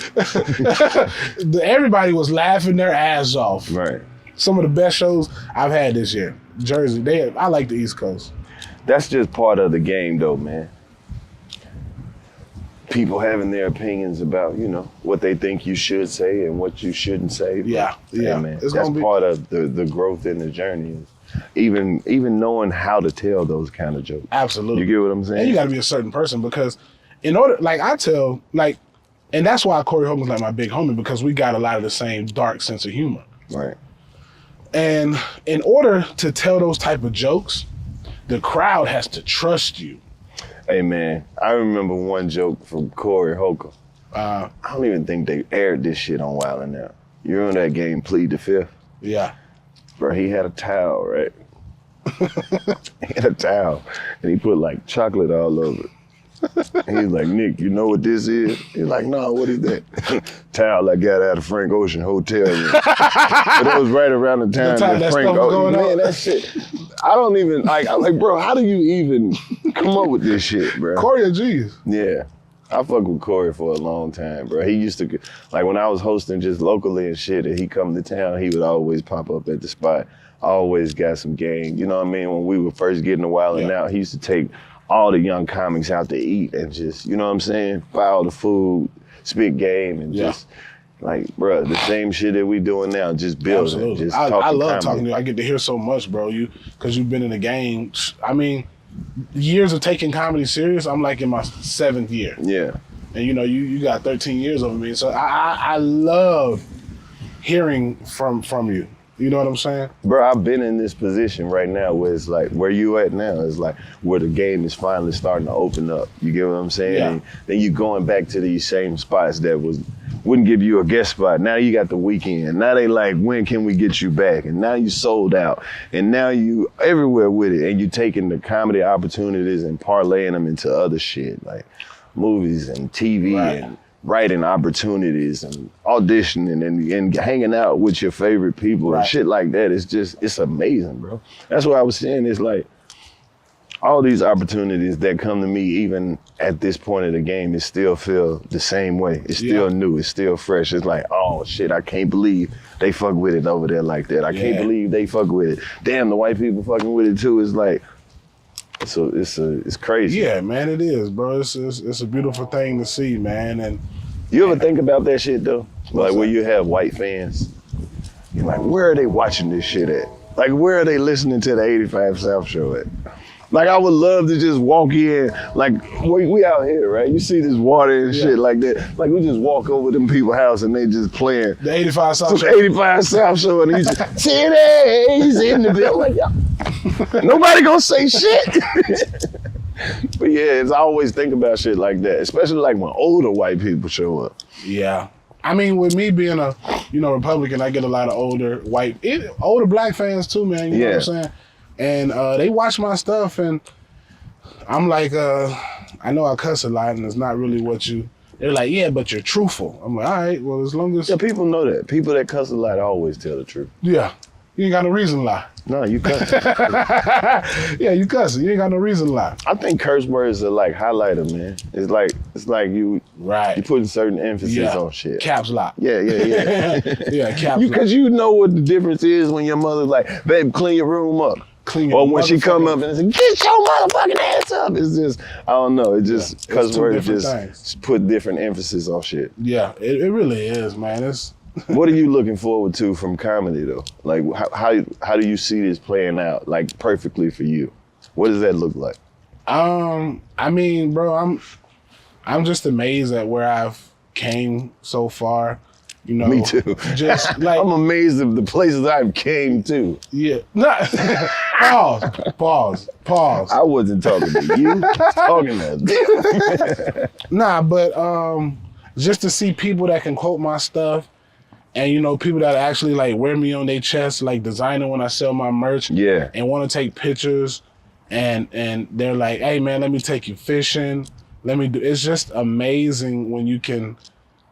Everybody was laughing their ass off. Right. Some of the best shows I've had this year. Jersey, I like the East Coast. That's just part of the game, though, man. People having their opinions about, what they think you should say and what you shouldn't say. But, yeah. man, that's part of the growth in the journey. Even knowing how to tell those kind of jokes. Absolutely. You get what I'm saying? And you got to be a certain person because in order, and that's why Corey Hogan's like my big homie, because we got a lot of the same dark sense of humor. Right. And in order to tell those type of jokes, the crowd has to trust you. Hey, man, I remember one joke from Corey Holcomb. I don't even think they aired this shit on Wild 'N Out. You remember that game, Plead the Fifth? Yeah. Bro, he had a towel, right? He had a towel, and he put, like, chocolate all over it. And he's like, Nick, you know what this is? He's like, no, what is that? Towel I got out of Frank Ocean Hotel room. But it was right around the time that Frank Ocean, man, that shit, I don't even, I'm like, bro, how do you even come up with this shit, bro? Corey a genius. Yeah. I fuck with Corey for a long time, bro. He used to, like when I was hosting just locally and shit, and he come to town, he would always pop up at the spot. Always got some game. You know what I mean? When we were first getting the wild and out, he used to take all the young comics out to eat and just, you know what I'm saying? Buy all the food, spit game, and just like, bro, the same shit that we doing now, just building. Absolutely. Just I love comedy. talking to you. I get to hear so much, bro. Because you've been in the game. I mean, years of taking comedy serious, I'm like in my 7th year. Yeah. And you know, you got 13 years over me. So I love hearing from you. You know what I'm saying? Bro, I've been in this position right now where it's like, where you at now is like where the game is finally starting to open up. You get what I'm saying? Yeah. And then you going back to these same spots that wouldn't give you a guest spot. Now you got the weekend. Now they like, when can we get you back? And now you sold out. And now you everywhere with it. And you taking the comedy opportunities and parlaying them into other shit like movies and TV and writing opportunities and auditioning and hanging out with your favorite people and shit like that. It's amazing, bro. That's what I was saying. It's like all these opportunities that come to me, even at this point of the game, it still feel the same way. It's still new. It's still fresh. It's like, oh shit, I can't believe they fuck with it over there like that. I can't believe they fuck with it. Damn, the white people fucking with it too. It's like, so it's crazy. Yeah, man, it is, bro. It's a beautiful thing to see, man. And you ever think about that shit though? Like where you have white fans, you're like, where are they watching this shit at? Like where are they listening to the 85 South show at? Like I would love to just walk in, like we out here, right? You see this water and shit like that. Like we just walk over to them people's house and they just playing the 85 South show. 85 South show and he's just, he's in the bill. Like, yo, nobody gonna say shit. But yeah, I always think about shit like that, especially like when older white people show up. Yeah. I mean, with me being a, Republican, I get a lot of older black fans too, man. You know what I'm saying? And they watch my stuff and I'm like, I know I cuss a lot and it's not really they're like, yeah, but you're truthful. I'm like, all right, well, as long as. Yeah, people know that. People that cuss a lot always tell the truth. Yeah. You ain't got no reason to lie. No, you cuss. Yeah, you cussing. You ain't got no reason to lie. I think curse words are like highlighter, man. It's like you putting certain emphasis on shit. Caps lock. Yeah. Yeah, caps lock. Because you know what the difference is when your mother's like, babe, clean your room up. Or when she come up and say, get your motherfucking ass up. It's just, I don't know. It just, cuss words just put different emphasis on shit. Yeah, it really is, man. What are you looking forward to from comedy though? Like how do you see this playing out like perfectly for you? What does that look like? I mean, bro, I'm just amazed at where I've came so far. Me too. Just like I'm amazed at the places I've came to. Yeah. Pause. I wasn't talking to you. Talking to them. Nah, but just to see people that can quote my stuff. And people that actually like wear me on their chest, like designer when I sell my merch, and want to take pictures, and they're like, "Hey man, let me take you fishing. It's just amazing when you can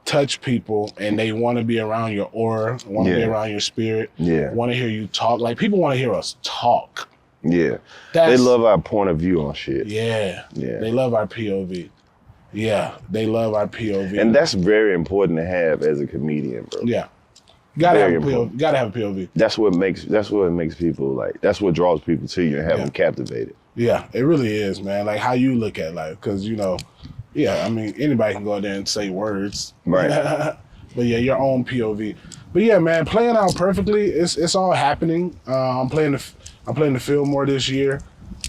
touch people and they want to be around your aura, want to be around your spirit, want to hear you talk. Like people want to hear us talk. Yeah, they love our point of view on shit. Yeah, they love our POV. Yeah, they love our POV. And that's very important to have as a comedian, bro. Yeah. Gotta have a POV. That's what makes people like, that's what draws people to you and have them captivated. Yeah, it really is, man. Like how you look at life. Cause I mean, anybody can go out there and say words. Right. But yeah, your own POV. But yeah, man, playing out perfectly, it's all happening. I'm playing the Fillmore this year.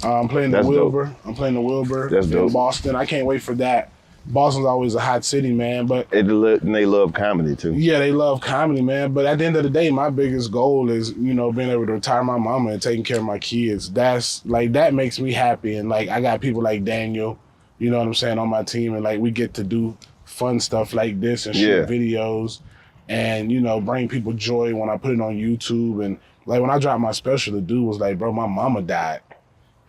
I'm playing the Wilbur. Dope. I'm playing the Wilbur That's in dope. Boston. I can't wait for that. Boston's always a hot city, man. But and they love comedy too. Yeah, they love comedy, man. But at the end of the day, my biggest goal is, being able to retire my mama and taking care of my kids. That makes me happy. And like I got people like Daniel, you know what I'm saying, on my team, and like we get to do fun stuff like this and shoot videos and, bring people joy when I put it on YouTube. And like when I dropped my special, the dude was like, bro, my mama died.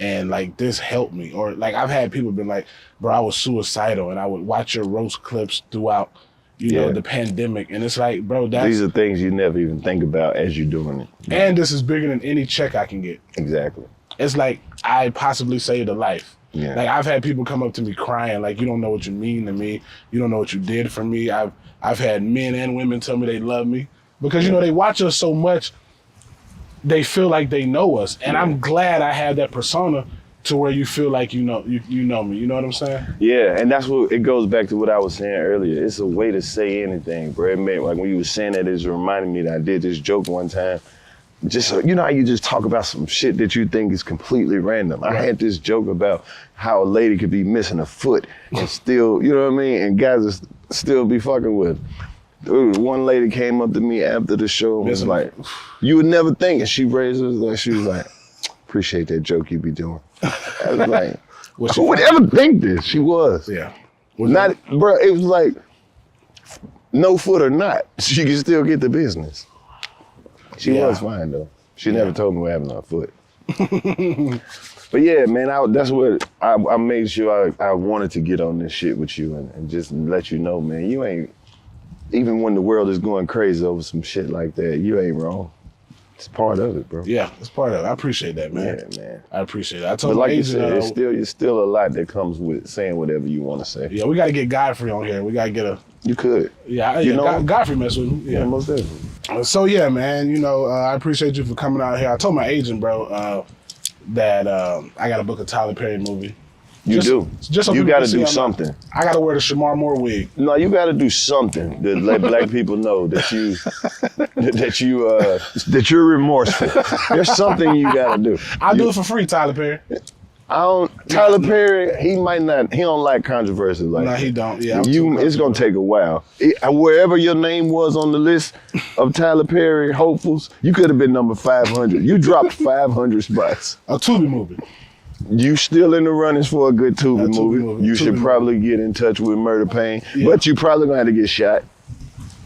And like this helped me. Or like I've had people been like, bro, I was suicidal and I would watch your roast clips throughout, the pandemic. And it's like, bro, these are things you never even think about as you're doing it. And this is bigger than any check I can get. Exactly. It's like I possibly saved a life. Yeah. Like I've had people come up to me crying, like, you don't know what you mean to me. You don't know what you did for me. I've had men and women tell me they love me because, you know, they watch us so much, they feel like they know us. And I'm glad I have that persona to where you feel like you know me. You know what I'm saying? Yeah, and that's what it goes back to what I was saying earlier. It's a way to say anything, bro. It made, like when you were saying that, it reminded me that I did this joke one time. Just you know how you just talk about some shit that you think is completely random. I had this joke about how a lady could be missing a foot and still, you know what I mean, and guys are still be fucking with. Dude, one lady came up to me after the show and was like, "You would never think," and she raised her, like she was like, "Appreciate that joke you be doing." I was like, who would ever think this? She was. Yeah. Not, bro, it was like, no foot or not, she can still get the business. She was fine though. She never told me what happened to her foot. But yeah, man, that's what I made sure I wanted to get on this shit with you and just let you know, man, you ain't, even when the world is going crazy over some shit like that, you ain't wrong. It's part of it, bro. Yeah, it's part of it. I appreciate that, man. Yeah, man. I appreciate it. I told but like my you agent, said, it's still a lot that comes with saying whatever you want to say. Yeah, we got to get Godfrey on here. We got to get a... You could. Yeah, you know, Godfrey mess with me. Yeah, most definitely. So yeah, man, you know, I appreciate you for coming out here. I told my agent, bro, that I got to book a Tyler Perry movie. You do. Just so you got to do something. I got to wear the Shamar Moore wig. No, you got to do something to let black people know that you're remorseful. There's something you got to do. I'll do it for free, Tyler Perry. Tyler Perry, he don't like controversy like that. No, he don't. Yeah, it's gonna take a while. Wherever your name was on the list of Tyler Perry hopefuls, you could have been number 500. You dropped 500 spots. A Tubi movie. You still in the runnings for a good Tubi movie. You should probably get in touch with Murder Pain, but you probably gonna have to get shot.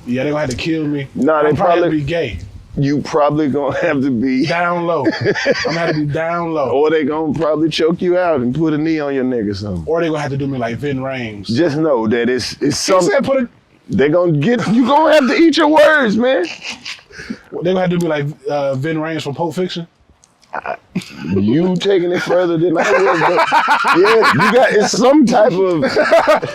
Yeah, they're gonna have to kill me. No, they probably be gay. You probably gonna have to be down low. I'm gonna have to be down low. Or they gonna probably choke you out and put a knee on your neck or something. Or they gonna have to do me like Vin Rames. Just know that it's something. They gonna get you. Gonna have to eat your words, man. They gonna have to do me like Vin Rames from Pulp Fiction. You taking it further than I was, but yeah, it's some type of